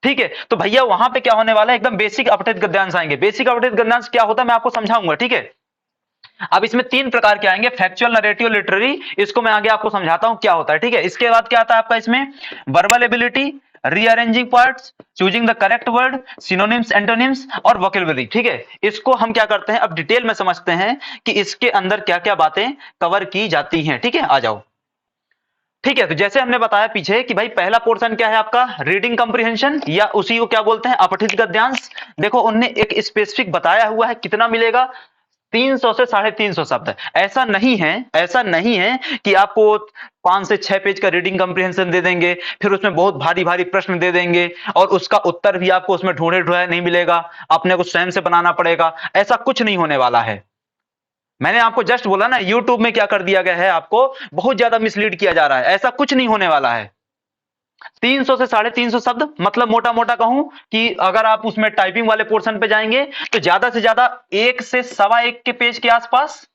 Speaker 1: ठीक है, तो भैया वहां पे क्या होने वाला है, एकदम बेसिक अपठित गद्यांश आएंगे। बेसिक अपठित गद्यांश क्या होता है मैं आपको समझाऊंगा, ठीक है। अब इसमें 3 प्रकार के आएंगे, फैक्चुअल, नरेटिव, लिटरेरी। इसको मैं आगे आपको समझाता हूं क्या होता है, ठीक है। इसके बाद क्या आता है आपका इसमें, verbal ability, rearranging parts, choosing the correct word, synonyms, antonyms और वोकैब्युलरी। ठीक है, इसको हम क्या करते हैं अब डिटेल में समझते हैं कि इसके अंदर क्या क्या बातें कवर की जाती हैं। ठीक है, आ जाओ। ठीक है, तो जैसे हमने बताया पीछे कि भाई पहला पोर्शन क्या है आपका, रीडिंग कंप्रीहेंशन, या उसी को क्या बोलते हैं, अपठित गद्यांश। देखो उनने एक स्पेसिफिक बताया हुआ है कितना मिलेगा, 300 से 350 शब्द। ऐसा नहीं है, ऐसा नहीं है कि आपको 5 से 6 पेज का रीडिंग कंप्रीहेंशन दे देंगे, फिर उसमें बहुत भारी भारी प्रश्न दे देंगे और उसका उत्तर भी आपको उसमें ढूंढे ढूंढे नहीं मिलेगा, अपने को स्वयं से बनाना पड़ेगा। ऐसा कुछ नहीं होने वाला है। मैंने आपको जस्ट बोला ना, यूट्यूब में क्या कर दिया गया है, आपको बहुत ज्यादा मिसलीड किया जा रहा है। ऐसा कुछ नहीं होने वाला है। 300 से 350 शब्द, मतलब मोटा मोटा कहूं कि अगर आप उसमें टाइपिंग वाले पोर्शन पे जाएंगे तो ज्यादा से ज्यादा 1 से सवा 1 के पेज के आसपास,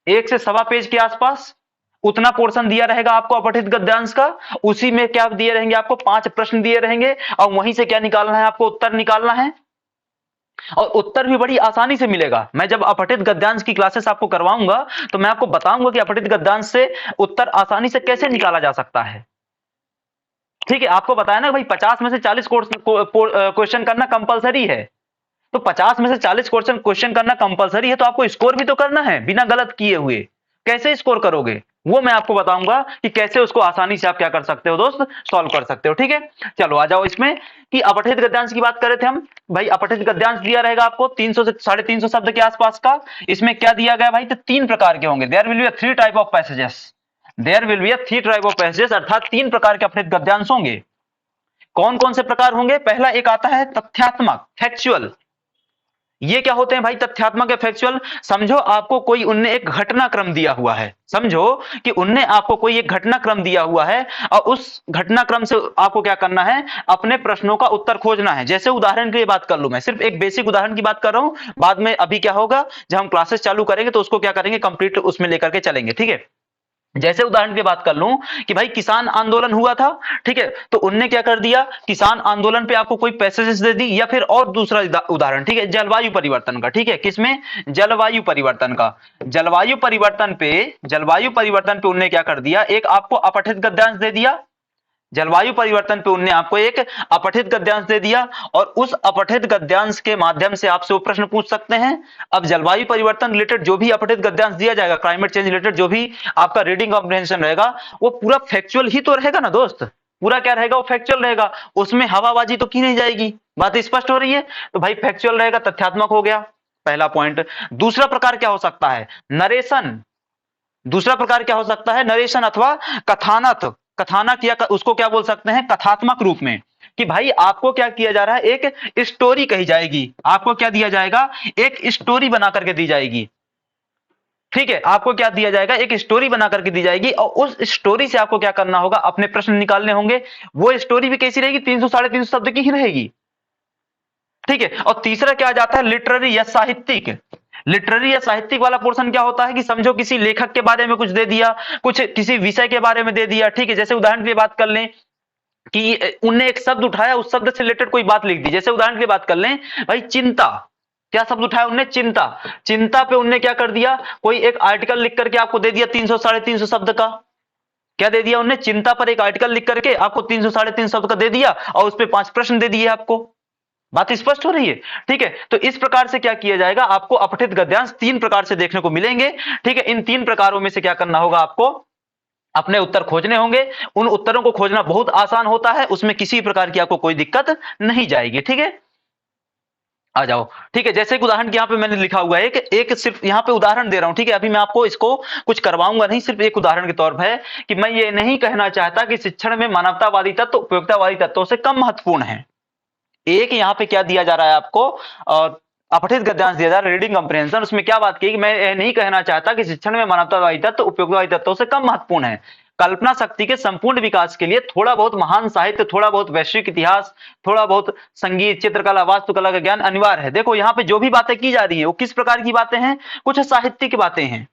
Speaker 1: 1 से सवा पेज के आसपास उतना पोर्शन दिया रहेगा आपको अपठित गद्यांश का। उसी में क्या दिए रहेंगे, आपको 5 प्रश्न दिए रहेंगे और वहीं से क्या निकालना है, आपको उत्तर निकालना है। और उत्तर भी बड़ी आसानी से मिलेगा। मैं जब अपठित गद्यांश की क्लासेस आपको करवाऊंगा तो मैं आपको बताऊंगा कि अपठित गद्यांश से उत्तर आसानी से कैसे निकाला जा सकता है। ठीक है, आपको बताया ना भाई 50 में से 40 क्वेश्चन करना कंपलसरी है। तो 50 में से 40 क्वेश्चन करना कंपलसरी है, तो आपको स्कोर भी तो करना है बिना गलत किए हुए। कैसे स्कोर करोगे वो मैं आपको बताऊंगा कि कैसे उसको आसानी से आप क्या कर सकते हो दोस्त, सॉल्व कर सकते हो। ठीक है, चलो आ जाओ इसमें कि अपठित गद्यांश की बात कर रहे थे हम। भाई अपठित गद्यांश दिया रहेगा आपको 300 से 350 शब्द के आसपास का। इसमें क्या दिया गया भाई, तो 3 प्रकार के होंगे। There will be 3 type of passages, there will be 3 type of passages, अर्थात 3 प्रकार के अपठित गद्यांश होंगे। कौन कौन से प्रकार होंगे, पहला एक आता है तथ्यात्मक, फैक्चुअल। ये क्या होते हैं भाई, तथ्यात्मक या फैक्चुअल। समझो आपको कोई उनने एक घटनाक्रम दिया हुआ है, समझो कि उनने आपको कोई एक घटनाक्रम दिया हुआ है और उस घटनाक्रम से आपको क्या करना है, अपने प्रश्नों का उत्तर खोजना है। जैसे उदाहरण के लिए बात कर लूं, मैं सिर्फ एक बेसिक उदाहरण की बात कर रहा हूं, बाद में अभी क्या होगा जब हम क्लासेस चालू करेंगे तो उसको क्या करेंगे, कंप्लीट उसमें लेकर के चलेंगे। ठीक है, जैसे उदाहरण की बात कर लूं कि भाई किसान आंदोलन हुआ था, ठीक है, तो उनने क्या कर दिया, किसान आंदोलन पे आपको कोई पैसेजेस दे दी, या फिर और दूसरा उदाहरण, ठीक है, जलवायु परिवर्तन का। ठीक है, किसमें, जलवायु परिवर्तन का। जलवायु परिवर्तन पे उनने क्या कर दिया, एक आपको अपठित गद्यांश दे दिया। जलवायु परिवर्तन पे उन्होंने आपको एक अपठित गद्यांश दे दिया और उस अपठित गद्यांश के माध्यम से आपसे वो प्रश्न पूछ सकते हैं। अब जलवायु परिवर्तन रिलेटेड जो भी अपठित गद्यांश दिया जाएगा, क्लाइमेट चेंज रिलेटेड जो भी आपका रीडिंग कॉम्प्रिहेंशन रहेगा, वो पूरा फैक्चुअल ही तो रहेगा ना दोस्त। पूरा क्या रहेगा, वो फैक्चुअल रहेगा, उसमें हवाबाजी तो की नहीं जाएगी। बात स्पष्ट हो रही है? तो भाई फैक्चुअल रहेगा, तथ्यात्मक हो गया पहला पॉइंट। दूसरा प्रकार क्या हो सकता है, नरेशन। दूसरा प्रकार क्या हो सकता है, नरेशन अथवा कथानक। कथानक या उसको क्या बोल सकते हैं, कथात्मक रूप में, कि भाई आपको क्या किया जा रहा है, एक स्टोरी कही जाएगी, आपको क्या दिया जाएगा, एक स्टोरी बना करके दी जाएगी। ठीक है, आपको क्या दिया जाएगा, एक स्टोरी बना करके दी जाएगी, और उस स्टोरी से आपको क्या करना होगा, अपने प्रश्न निकालने होंगे। वो स्टोरी भी कैसी रहेगी, 300 साढ़े 300 शब्द की ही रहेगी। ठीक है, और तीसरा क्या आ जाता है, लिटरेरी या साहित्यिक। लिटरेरी या साहित्यिक वाला पोर्शन क्या होता है कि समझो किसी लेखक के बारे में कुछ दे दिया, कुछ किसी विषय के बारे में दे दिया। ठीक है, जैसे उदाहरण के लिए बात कर लें कि उनने एक शब्द उठाया, उस शब्द से रिलेटेड कोई बात लिख दी। जैसे उदाहरण के लिए बात कर लें भाई, चिंता। क्या शब्द उठाया उनने, चिंता। चिंता पे उनने क्या कर दिया, कोई एक आर्टिकल लिख करके आपको दे दिया 300 साढ़े 300 शब्द का। क्या दे दिया उनने, चिंता पर एक आर्टिकल लिख करके आपको 300 साढ़े 300 शब्द का दे दिया, और उस पर 5 प्रश्न दे दिए आपको। बात स्पष्ट हो रही है? ठीक है, तो इस प्रकार से क्या किया जाएगा, आपको अपठित गद्यांश 3 प्रकार से देखने को मिलेंगे। ठीक है, इन 3 प्रकारों में से क्या करना होगा, आपको अपने उत्तर खोजने होंगे। उन उत्तरों को खोजना बहुत आसान होता है, उसमें किसी प्रकार की आपको कोई दिक्कत नहीं जाएगी। ठीक है, आ जाओ। ठीक है, जैसे एक उदाहरण यहाँ पे मैंने लिखा हुआ है कि एक सिर्फ यहाँ पे उदाहरण दे रहा हूं। ठीक है, अभी मैं आपको इसको कुछ करवाऊंगा नहीं, सिर्फ एक उदाहरण के तौर पर है कि मैं ये नहीं कहना चाहता कि शिक्षण में मानवतावादी तत्व उपयोगितावादी तत्वों से कम महत्वपूर्ण है। एक यहाँ पे क्या दिया जा रहा है आपको, अपठित गद्यांश दिया जा रहा है, रीडिंग कंप्रिहेंशन। उसमें क्या बात की कि मैं ये नहीं कहना चाहता कि शिक्षण में मानवतावादी तत्व उपयोगितावादी तत्वों से कम महत्वपूर्ण है। कल्पना शक्ति के संपूर्ण विकास के लिए थोड़ा बहुत महान साहित्य, थोड़ा बहुत वैश्विक इतिहास, थोड़ा बहुत संगीत, चित्रकला, वास्तुकला का ज्ञान अनिवार्य है। देखो यहाँ पे जो भी बातें की जा रही है वो किस प्रकार की बातें हैं, कुछ साहित्यिक बातें हैं।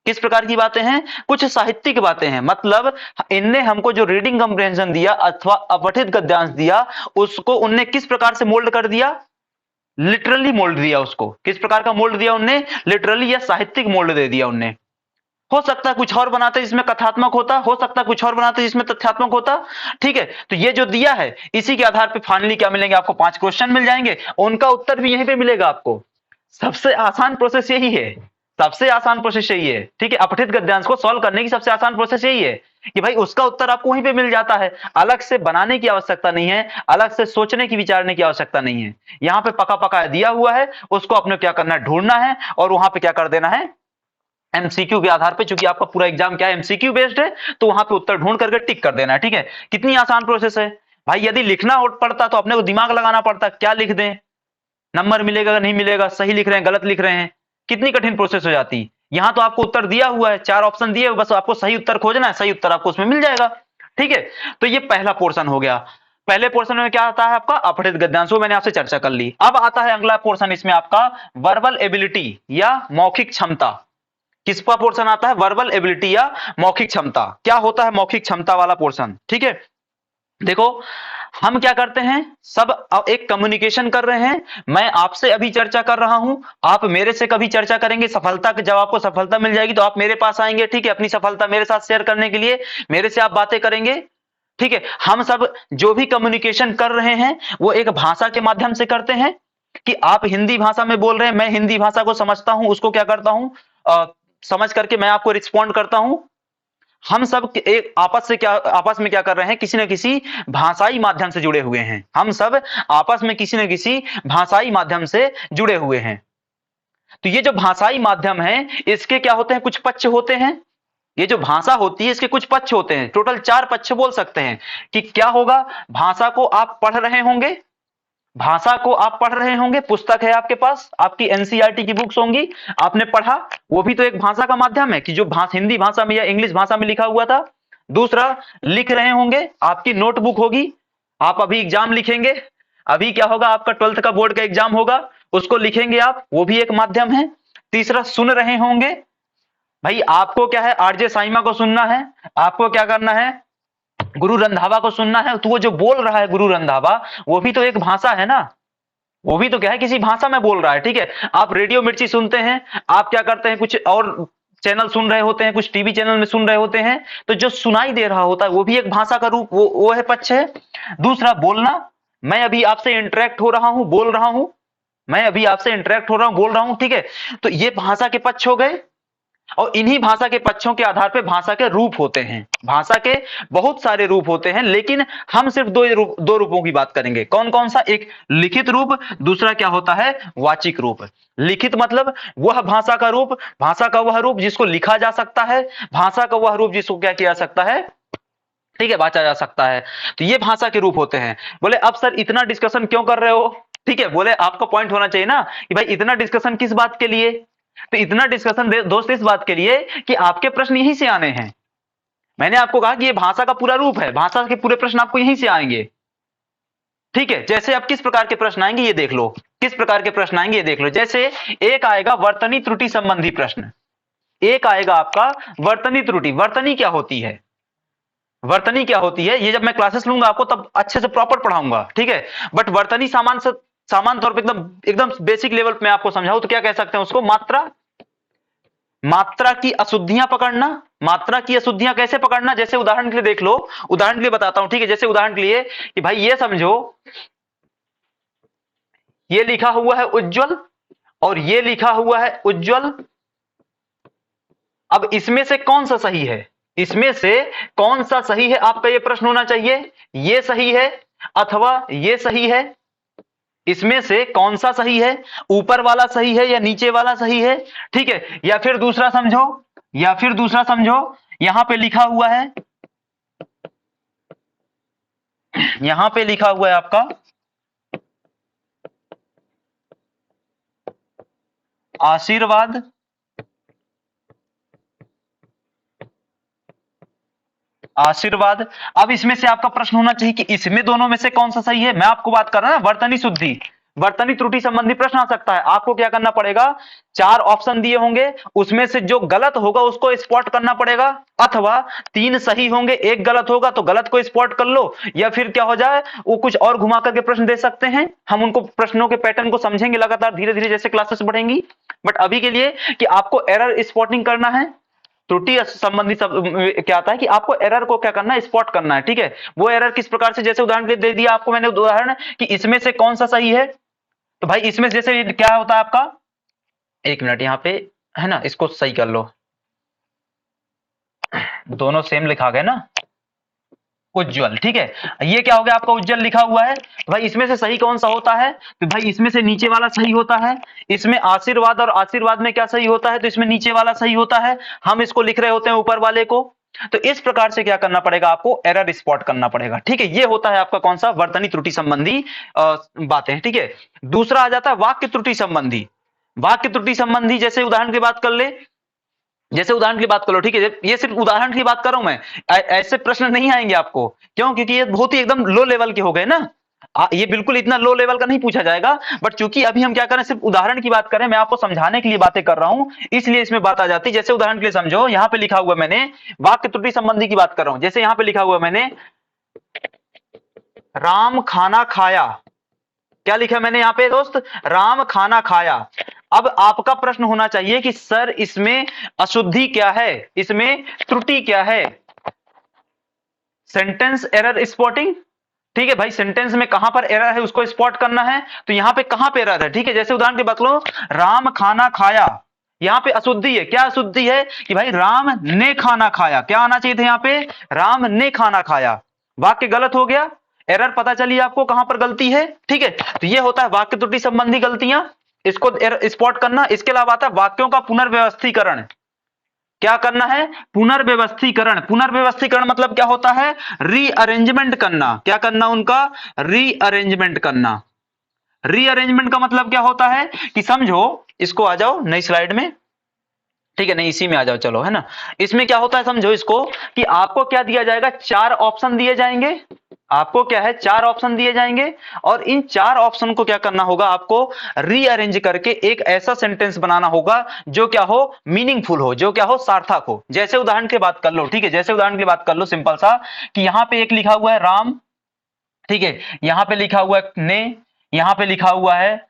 Speaker 1: किस प्रकार की बातें हैं, कुछ साहित्यिक बातें हैं। मतलब इनने हमको जो रीडिंग कंप्रिहेंशन दिया अथवा अपठित गद्यांश दिया, उसको उनने किस प्रकार से मोल्ड कर दिया, लिटरली मोल्ड दिया। उसको किस प्रकार का मोल्ड दिया उनने, लिटरली या साहित्यिक मोल्ड दे दिया उनने। हो सकता है कुछ और बनाते जिसमें कथात्मक होता, हो सकता है कुछ और बनाते जिसमें तथ्यात्मक होता। ठीक है, तो ये जो दिया है इसी के आधार पर फाइनली क्या मिलेंगे, आपको 5 क्वेश्चन मिल जाएंगे, उनका उत्तर भी यहीं पे मिलेगा आपको। सबसे आसान प्रोसेस यही है, सबसे आसान प्रोसेस यही है। ठीक है, अपठित गद्यांश को सॉल्व करने की सबसे आसान प्रोसेस यही है कि भाई उसका उत्तर आपको वहीं पे मिल जाता है। अलग से बनाने की आवश्यकता नहीं है, अलग से सोचने की विचारने की आवश्यकता नहीं है। यहां पे पका पका दिया हुआ है, उसको अपने क्या करना है, ढूंढना है, और वहां पे क्या कर देना है, एमसीक्यू के आधार पे, चूंकि आपका पूरा एग्जाम क्या है, एमसीक्यू बेस्ड है, तो वहां पे उत्तर ढूंढ करके टिक कर देना है। ठीक है, कितनी आसान प्रोसेस है भाई। यदि लिखना पड़ता तो अपने को दिमाग लगाना पड़ता, क्या लिख दें, नंबर मिलेगा नहीं मिलेगा, सही लिख रहे हैं गलत लिख रहे हैं, कितनी कठिन प्रोसेस हो जाती। यहां तो आपको उत्तर दिया हुआ है, 4 ऑप्शन दिए, बस आपको सही उत्तर खोजना है, सही उत्तर आपको उसमें मिल जाएगा। ठीक है, तो ये पहला पोर्शन हो गया। पहले पोर्शन में क्या आता है आपका, अपठित गद्यांश, मैंने आपसे चर्चा कर ली। अब आता है अगला पोर्शन, इसमें आपका वर्बल एबिलिटी या मौखिक क्षमता। किसका पोर्शन आता है, वर्बल एबिलिटी या मौखिक क्षमता। क्या होता है मौखिक क्षमता वाला पोर्शन। ठीक है, देखो हम क्या करते हैं, सब एक कम्युनिकेशन कर रहे हैं। मैं आपसे अभी चर्चा कर रहा हूं, आप मेरे से कभी चर्चा करेंगे, सफलता जब आपको सफलता मिल जाएगी तो आप मेरे पास आएंगे। ठीक है, अपनी सफलता मेरे साथ शेयर करने के लिए मेरे से आप बातें करेंगे। ठीक है, हम सब जो भी कम्युनिकेशन कर रहे हैं वो एक भाषा के माध्यम से करते हैं, कि आप हिंदी भाषा में बोल रहे हैं, मैं हिंदी भाषा को समझता हूं, उसको क्या करता हूं, समझ करके मैं आपको रिस्पॉन्ड करता हूं। हम सब एक आपस में क्या कर रहे हैं, किसी न किसी भाषाई माध्यम से जुड़े हुए हैं। हम सब आपस में किसी न किसी भाषाई माध्यम से जुड़े हुए हैं। तो ये जो भाषाई माध्यम है, इसके क्या होते हैं, कुछ पक्ष होते हैं। ये जो भाषा होती है इसके कुछ पक्ष होते हैं, टोटल 4 पक्ष बोल सकते हैं। कि क्या होगा, भाषा को आप पढ़ रहे होंगे, भाषा को आप पढ़ रहे होंगे, पुस्तक है आपके पास, आपकी एनसीईआरटी की बुक्स होंगी, आपने पढ़ा, वो भी तो एक भाषा का माध्यम है कि जो हिंदी भाषा में या इंग्लिश भाषा में लिखा हुआ था। दूसरा, लिख रहे होंगे, आपकी नोटबुक होगी, आप अभी एग्जाम लिखेंगे, अभी क्या होगा, आपका 12th का बोर्ड का एग्जाम होगा, उसको लिखेंगे आप, वो भी एक माध्यम है। तीसरा, सुन रहे होंगे, भाई आपको क्या है, आरजे साइमा को सुनना है, आपको क्या करना है, गुरु रंधावा को सुनना है, तो वो जो बोल रहा है गुरु रंधावा, वो भी तो एक भाषा है ना, वो भी तो क्या है, किसी भाषा में बोल रहा है। ठीक है, आप रेडियो मिर्ची सुनते हैं, आप क्या करते हैं, कुछ और चैनल सुन रहे होते हैं, कुछ टीवी चैनल में सुन रहे होते हैं, तो जो सुनाई दे रहा होता है वो भी एक भाषा का रूप, वो है पक्ष है। दूसरा, बोलना, मैं अभी आपसे इंटरेक्ट हो रहा हूं, बोल रहा हूं, मैं अभी आपसे इंटरेक्ट हो रहा हूं, बोल रहा हूं। ठीक है, तो ये भाषा के पक्ष हो गए। और इन्हीं भाषा के पक्षों के आधार पर भाषा के रूप होते हैं। भाषा के बहुत सारे रूप होते हैं, लेकिन हम सिर्फ दो रूपों की बात करेंगे। कौन कौन सा? एक लिखित रूप, दूसरा क्या होता है? वाचिक रूप। लिखित मतलब वह भाषा का रूप, भाषा का वह रूप जिसको लिखा जा सकता है, भाषा का वह रूप जिसको क्या किया जा सकता है, ठीक है, बांटा जा सकता है। तो ये भाषा के रूप होते हैं। बोले अब सर इतना डिस्कशन क्यों कर रहे हो? ठीक है, बोले आपका पॉइंट होना चाहिए ना कि भाई इतना डिस्कशन किस बात के लिए? तो इतना डिस्कशन दोस्त इस बात के लिए कि आपके प्रश्न यहीं से आने हैं। मैंने आपको कहा कि ये भाषा का पूरा रूप है, भाषा के पूरे प्रश्न आपको यहीं से आएंगे। ठीक है, जैसे अब किस प्रकार के प्रश्न आएंगे ये देख लो, किस प्रकार के प्रश्न आएंगे ये देख लो। जैसे एक आएगा वर्तनी त्रुटि संबंधी प्रश्न, एक आएगा आपका वर्तनी त्रुटि। वर्तनी क्या होती है? वर्तनी क्या होती है ये जब मैं क्लासेस लूंगा आपको तब अच्छे से प्रॉपर पढ़ाऊंगा, ठीक है। बट वर्तनी सामान्य तौर पे एकदम एकदम बेसिक लेवल पे मैं आपको समझाऊं तो क्या कह सकते हैं उसको? मात्रा, मात्रा की अशुद्धियां पकड़ना। मात्रा की अशुद्धियां कैसे पकड़ना? जैसे उदाहरण के लिए देख लो, उदाहरण के लिए बताता हूं, ठीक है। जैसे उदाहरण के लिए कि भाई ये समझो, ये लिखा हुआ है उज्जवल और ये लिखा हुआ है उज्जवल। अब इसमें से कौन सा सही है? इसमें से कौन सा सही है आपका ये प्रश्न होना चाहिए। ये सही है अथवा ये सही है? इसमें से कौन सा सही है? ऊपर वाला सही है या नीचे वाला सही है? ठीक है। या फिर दूसरा समझो, या फिर दूसरा समझो, यहां पे लिखा हुआ है, यहां पे लिखा हुआ है आपका आशीर्वाद, आशीर्वाद। अब इसमें से आपका प्रश्न होना चाहिए कि इसमें दोनों में से कौन सा सही है। मैं आपको बात कर रहा हूं ना वर्तनी शुद्धि, वर्तनी त्रुटि संबंधी प्रश्न आ सकता है। आपको क्या करना पड़ेगा? चार ऑप्शन दिए होंगे, उसमें से जो गलत होगा उसको स्पॉट करना पड़ेगा, अथवा तीन सही होंगे एक गलत होगा तो गलत को स्पॉट कर लो, या फिर क्या हो जाए वो कुछ और घुमा करके प्रश्न दे सकते हैं। हम उनको प्रश्नों के पैटर्न को समझेंगे लगातार धीरे धीरे जैसे क्लासेस बढ़ेंगी। बट अभी के लिए कि आपको एरर स्पॉटिंग करना है, त्रुटि संबंधी सब क्या आता है कि आपको एरर को क्या करना है? स्पॉट करना है, ठीक है। वो एरर किस प्रकार से? जैसे उदाहरण के लिए दे दिया आपको मैंने उदाहरण कि इसमें से कौन सा सही है। तो भाई इसमें जैसे क्या होता है आपका, एक मिनट यहां पे है ना, इसको सही कर लो, दोनों सेम लिखा गया ना, उज्जवल, ठीक है। ये क्या हो गया आपका? उज्जवल लिखा हुआ है। तो भाई इसमें से सही कौन सा होता है? तो भाई इसमें से नीचे वाला सही होता है। इसमें आशीर्वाद और आशीर्वाद में क्या सही होता है? तो इसमें नीचे वाला सही होता है। हम इसको लिख रहे होते हैं ऊपर वाले को। तो इस प्रकार से क्या करना पड़ेगा आपको? एरर स्पॉट करना पड़ेगा, ठीक है। ये होता है आपका कौन सा? वर्तनी त्रुटि संबंधी बातें, ठीक है। दूसरा आ जाता है वाक्य त्रुटि संबंधी। वाक्य त्रुटि संबंधी जैसे उदाहरण की बात कर ले, जैसे उदाहरण की बात करो, ठीक है। ये सिर्फ उदाहरण की बात कर रहा हूं मैं, ऐसे प्रश्न नहीं आएंगे आपको। क्यों? क्योंकि ये बहुत ही एकदम लो लेवल के हो गए ना। ये बिल्कुल इतना लो लेवल का नहीं पूछा जाएगा। बट चूंकि अभी हम क्या करें, सिर्फ उदाहरण की बात करें, मैं आपको समझाने के लिए बातें कर रहा हूं, इसलिए इसमें बात आ जाती है। जैसे उदाहरण के लिए समझो, यहां पे लिखा हुआ मैंने वाक्य त्रुटि संबंधी की बात कर रहा हूं। जैसे यहां पे लिखा हुआ मैंने राम खाना खाया। क्या लिखा मैंने यहां पे दोस्त? राम खाना खाया। अब आपका प्रश्न होना चाहिए कि सर इसमें अशुद्धि क्या है, इसमें त्रुटि क्या है? सेंटेंस एरर स्पॉटिंग, ठीक है भाई। सेंटेंस में कहां पर एरर है उसको स्पॉट करना है। तो यहां पे कहां पे एरर है, ठीक है। जैसे उदाहरण की बात लो, राम खाना खाया, यहां पे अशुद्धि है। क्या अशुद्धि है? कि भाई राम ने खाना खाया। क्या आना चाहिए था यहां पे? राम ने खाना खाया। वाक्य गलत हो गया, एरर पता चली आपको कहां पर गलती है, ठीक है। तो ये होता है वाक्य त्रुटि संबंधी गलतियां, इसको स्पॉट करना। इसके अलावा आता है वाक्यों का पुनर्व्यवस्थीकरण। क्या करना है? पुनर्व्यवस्थीकरण। पुनर्व्यवस्थीकरण मतलब क्या होता है? रीअरेंजमेंट करना। क्या करना? उनका रीअरेंजमेंट करना। रीअरेंजमेंट का मतलब क्या होता है कि समझो, इसको आ जाओ नई स्लाइड में, ठीक है, नहीं इसी में आ जाओ, चलो, है ना। इसमें क्या होता है समझो इसको कि आपको क्या दिया जाएगा? चार ऑप्शन दिए जाएंगे। आपको क्या है? चार ऑप्शन दिए जाएंगे, और इन चार ऑप्शन को क्या करना होगा? आपको रीअरेंज करके एक ऐसा सेंटेंस बनाना होगा जो क्या हो? मीनिंगफुल हो, जो क्या हो? सार्थक हो। जैसे उदाहरण की बात कर लो, ठीक है। जैसे उदाहरण की बात कर लो सिंपल सा, कि यहां पे एक लिखा हुआ है राम, ठीक है। यहां पे लिखा हुआ है ने, यहां पे लिखा हुआ है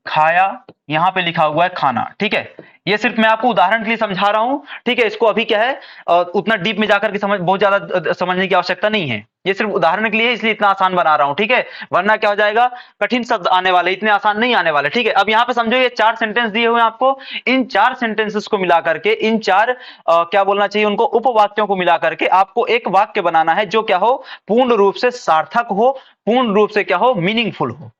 Speaker 1: खाया, यहां पे लिखा हुआ है खाना, ठीक है। ये सिर्फ मैं आपको उदाहरण के लिए समझा रहा हूं, ठीक है। इसको अभी क्या है उतना डीप में जाकर के बहुत ज्यादा समझने की आवश्यकता नहीं है। ये सिर्फ उदाहरण के लिए इसलिए इतना आसान बना रहा हूं, ठीक है, वरना क्या हो जाएगा, कठिन शब्द आने वाले, इतने आसान नहीं आने वाले, ठीक है। अब यहाँ पे समझो ये 4 सेंटेंस दिए हुए हैं आपको, इन 4 सेंटेंसेस को मिला करके, इन 4 क्या बोलना चाहिए उनको, उपवाक्यों को मिला करके आपको एक वाक्य बनाना है जो क्या हो, पूर्ण रूप से सार्थक हो, पूर्ण रूप से क्या हो, मीनिंगफुल हो।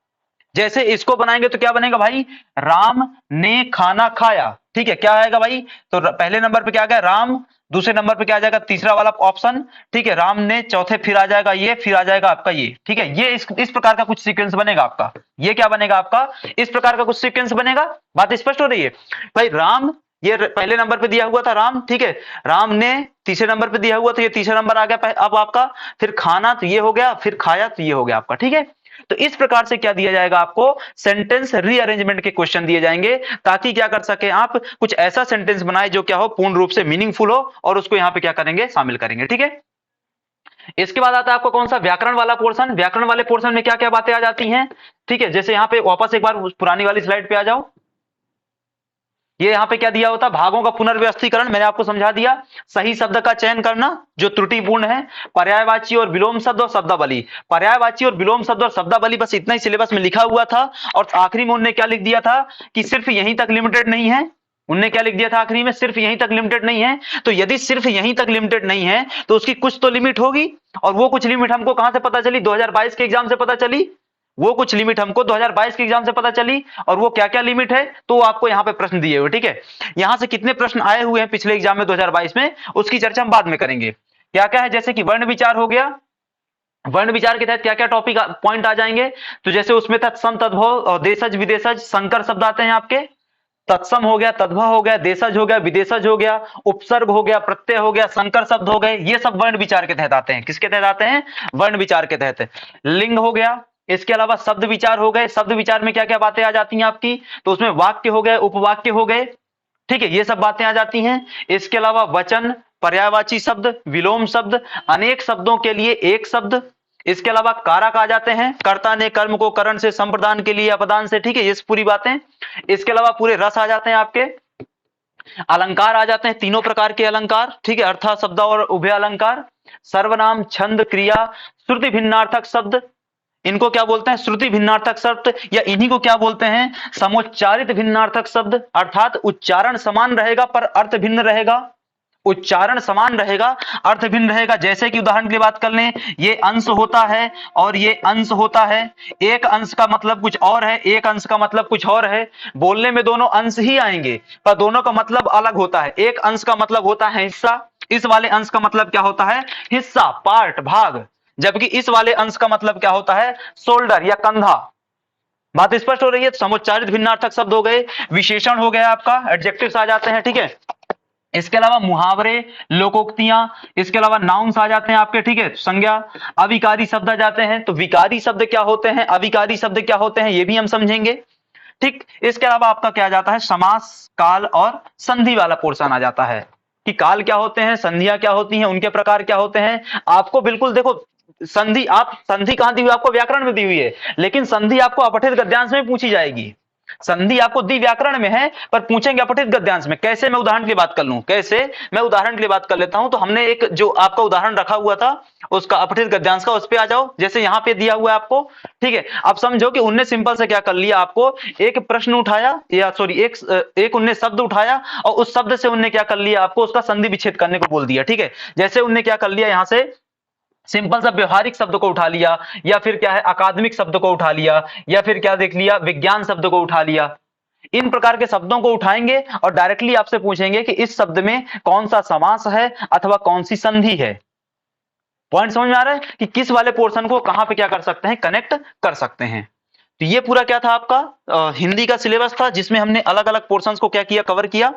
Speaker 1: जैसे इसको बनाएंगे तो क्या बनेगा भाई, राम ने खाना खाया, ठीक है, क्या आएगा भाई, तो पहले नंबर पे क्या आ गया राम, दूसरे नंबर पे क्या आ जाएगा, तीसरा वाला ऑप्शन, ठीक है, राम ने, चौथे फिर आ जाएगा ये, फिर आ जाएगा आपका ये, ठीक है, ये इस प्रकार का कुछ सीक्वेंस बनेगा आपका, ये क्या बनेगा आपका, इस प्रकार का कुछ सीक्वेंस बनेगा। बात स्पष्ट हो रही है भाई, राम ये पहले नंबर पे दिया हुआ था राम, ठीक है, राम ने तीसरे नंबर पे दिया हुआ तो ये तीसरा नंबर आ गया अब आपका, फिर खाना तो ये हो गया, फिर खाया तो ये हो गया आपका, ठीक है। तो इस प्रकार से क्या दिया जाएगा आपको, सेंटेंस रीअरेंजमेंट के क्वेश्चन दिए जाएंगे, ताकि क्या कर सके आप, कुछ ऐसा सेंटेंस बनाए जो क्या हो, पूर्ण रूप से मीनिंगफुल हो, और उसको यहां पे क्या करेंगे, शामिल करेंगे, ठीक है। इसके बाद आता है आपको कौन सा, व्याकरण वाला पोर्शन। व्याकरण वाले पोर्शन में क्या क्या बातें आ जाती हैं, ठीक है, जैसे यहां पे वापस एक बार पुरानी वाली स्लाइड पे आ जाओ, ये यहां पे क्या दिया होता, भागों का पुनर्व्यवस्थीकरण, मैंने आपको समझा दिया, सही शब्द का चयन करना जो त्रुटिपूर्ण है, पर्यायवाची और विलोम शब्द और शब्दावली, पर्यायवाची और विलोम शब्द और शब्दावली, बस इतना ही सिलेबस में लिखा हुआ था, और आखिरी में उन्होंने क्या लिख दिया था कि सिर्फ यहीं तक लिमिटेड नहीं है, उनने क्या लिख दिया था आखिरी में, सिर्फ यहीं तक लिमिटेड नहीं है। तो यदि सिर्फ यहीं तक लिमिटेड नहीं है तो उसकी कुछ तो लिमिट होगी, और वो कुछ लिमिट हमको कहां से पता चली, 2022 के एग्जाम से पता चली, वो कुछ लिमिट हमको 2022 के एग्जाम से पता चली, और वो क्या क्या लिमिट है, तो आपको यहां पे प्रश्न दिए हुए, ठीक है। यहां से कितने प्रश्न आए हुए हैं पिछले एग्जाम में 2022 में, उसकी चर्चा हम बाद में करेंगे। क्या क्या है, जैसे कि वर्ण विचार हो गया, वर्ण विचार के तहत क्या क्या टॉपिक पॉइंट आ जाएंगे, तो जैसे उसमें तत्सम तद्भव और देशज विदेशज संकर शब्द आते हैं आपके, तत्सम हो गया, तद्भव हो गया, देशज हो गया, विदेशज हो गया, उपसर्ग हो गया, प्रत्यय हो गया, संकर शब्द हो गए, ये सब वर्ण विचार के तहत आते हैं। किसके तहत आते हैं, वर्ण विचार के तहत। लिंग हो गया, इसके अलावा शब्द विचार हो गए, शब्द विचार में क्या क्या बातें आ जाती हैं आपकी, तो उसमें वाक्य हो गए, उपवाक्य हो गए, ठीक है, ये सब बातें आ जाती हैं। इसके अलावा वचन, पर्यायवाची शब्द, विलोम शब्द, अनेक शब्दों के लिए एक शब्द, इसके अलावा कारक आ जाते हैं, कर्ता ने कर्म को करण से, संप्रदान के लिए अपदान से, ठीक है, ये पूरी बातें। इसके अलावा पूरे रस आ जाते हैं आपके, अलंकार आ जाते हैं, तीनों प्रकार के अलंकार, ठीक है, अर्था शब्द और उभय अलंकार, सर्वनाम, छंद, क्रिया, श्रुति भिन्नार्थक शब्द, इनको क्या बोलते हैं, श्रुति भिन्नार्थक शब्द, या इन्हीं को क्या बोलते हैं, समुच्चारित भिन्नार्थक शब्द, अर्थात उच्चारण समान रहेगा पर अर्थ भिन्न रहेगा, उच्चारण समान रहेगा, अर्थ भिन्न रहेगा। जैसे कि उदाहरण के लिए बात कर लें, ये अंश होता है और ये अंश होता है, एक अंश का मतलब कुछ और है, एक अंश का मतलब कुछ और है, बोलने में दोनों अंश ही आएंगे पर दोनों का मतलब अलग होता है। एक अंश का मतलब होता है हिस्सा, इस वाले अंश का मतलब क्या होता है, हिस्सा, पार्ट, भाग, जबकि इस वाले अंश का मतलब क्या होता है, शोल्डर या कंधा। बात स्पष्ट हो रही है। समुच्चारित भिन्नार्थक शब्द हो गए, विशेषण हो गया आपका, एडजेक्टिव्स आ जाते हैं, ठीक है। इसके अलावा मुहावरे, लोकोक्तियां, इसके अलावा नाउन्स आ जाते हैं आपके, ठीक है, संज्ञा, अविकारी शब्द आ जाते हैं। तो विकारी शब्द क्या होते हैं, अविकारी शब्द क्या होते हैं, ये भी हम समझेंगे, ठीक। इसके अलावा आपका क्या आ जाता है, समास, काल और संधि वाला पोर्शन आ जाता है, कि काल क्या होते हैं, संधियां क्या होती हैं, उनके प्रकार क्या होते हैं। आपको बिल्कुल देखो, संधि, आप संधि कहां दी हुई, आपको व्याकरण में दी हुई है, लेकिन संधि आपको अपठित गद्यांश में पूछी जाएगी। संधि आपको दी व्याकरण में है पर पूछेंगे अपठित गद्यांश में। कैसे, मैं उदाहरण की बात कर लूं, कैसे, मैं उदाहरण के लिए बात कर लेता हूं। तो हमने एक जो आपका उदाहरण रखा हुआ था उसका अपठित गद्यांश का, उस पे आ जाओ। जैसे यहां पे दिया हुआ है आपको, ठीक है, अब समझो कि उनने सिंपल से क्या कर लिया, आपको एक प्रश्न उठाया, या सॉरी एक उनने शब्द उठाया और उस शब्द से उनने क्या कर लिया, आपको उसका संधि विच्छेद करने को बोल दिया, ठीक है। जैसे उनने क्या कर लिया, यहां से सिंपल सा व्यवहारिक शब्द को उठा लिया, या फिर क्या है अकादमिक शब्द को उठा लिया, या फिर क्या देख लिया, विज्ञान शब्द को उठा लिया। इन प्रकार के शब्दों को उठाएंगे और डायरेक्टली आपसे पूछेंगे कि इस शब्द में कौन सा समास है अथवा कौन सी संधि है। पॉइंट समझ में आ रहा है कि किस वाले पोर्शन को कहां पे क्या कर सकते हैं, कनेक्ट कर सकते हैं। तो ये पूरा क्या था आपका हिंदी का सिलेबस था, जिसमें हमने अलग अलग पोर्शंस को क्या किया, कवर किया।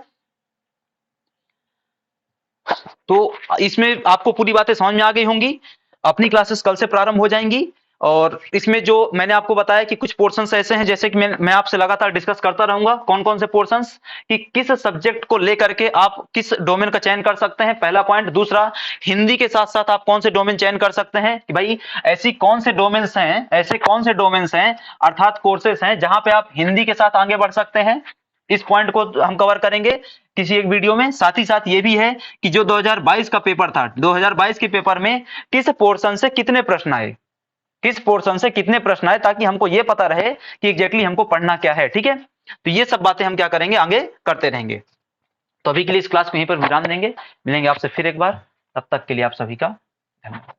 Speaker 1: तो इसमें आपको पूरी बातें समझ में आ गई होंगी। अपनी क्लासेस कल से प्रारंभ हो जाएंगी, और इसमें जो मैंने आपको बताया कि कुछ पोर्शंस ऐसे हैं, जैसे कि मैं आपसे लगातार डिस्कस करता रहूंगा कौन कौन से पोर्शंस, कि किस सब्जेक्ट को लेकर के आप किस डोमेन का चयन कर सकते हैं, पहला पॉइंट। दूसरा, हिंदी के साथ साथ आप कौन से डोमेन चयन कर सकते हैं, कि भाई ऐसी कौन से डोमेन्स हैं, ऐसे कौन से डोमेन्स हैं अर्थात कोर्सेस हैं जहां पे आप हिंदी के साथ आगे बढ़ सकते हैं। इस पॉइंट को हम कवर करेंगे किसी एक वीडियो में। साथ ही साथ ये भी है कि जो 2022 का पेपर था, 2022 के पेपर में किस पोर्शन से कितने प्रश्न आए, किस पोर्शन से कितने प्रश्न आए, ताकि हमको ये पता रहे कि एग्जैक्टली हमको पढ़ना क्या है। ठीक है, तो ये सब बातें हम क्या करेंगे, आगे करते रहेंगे। तो अभी के लिए इस क्लास को यहीं पर विराम देंगे, मिलेंगे आपसे फिर एक बार, तब तक के लिए आप सभी का धन्यवाद।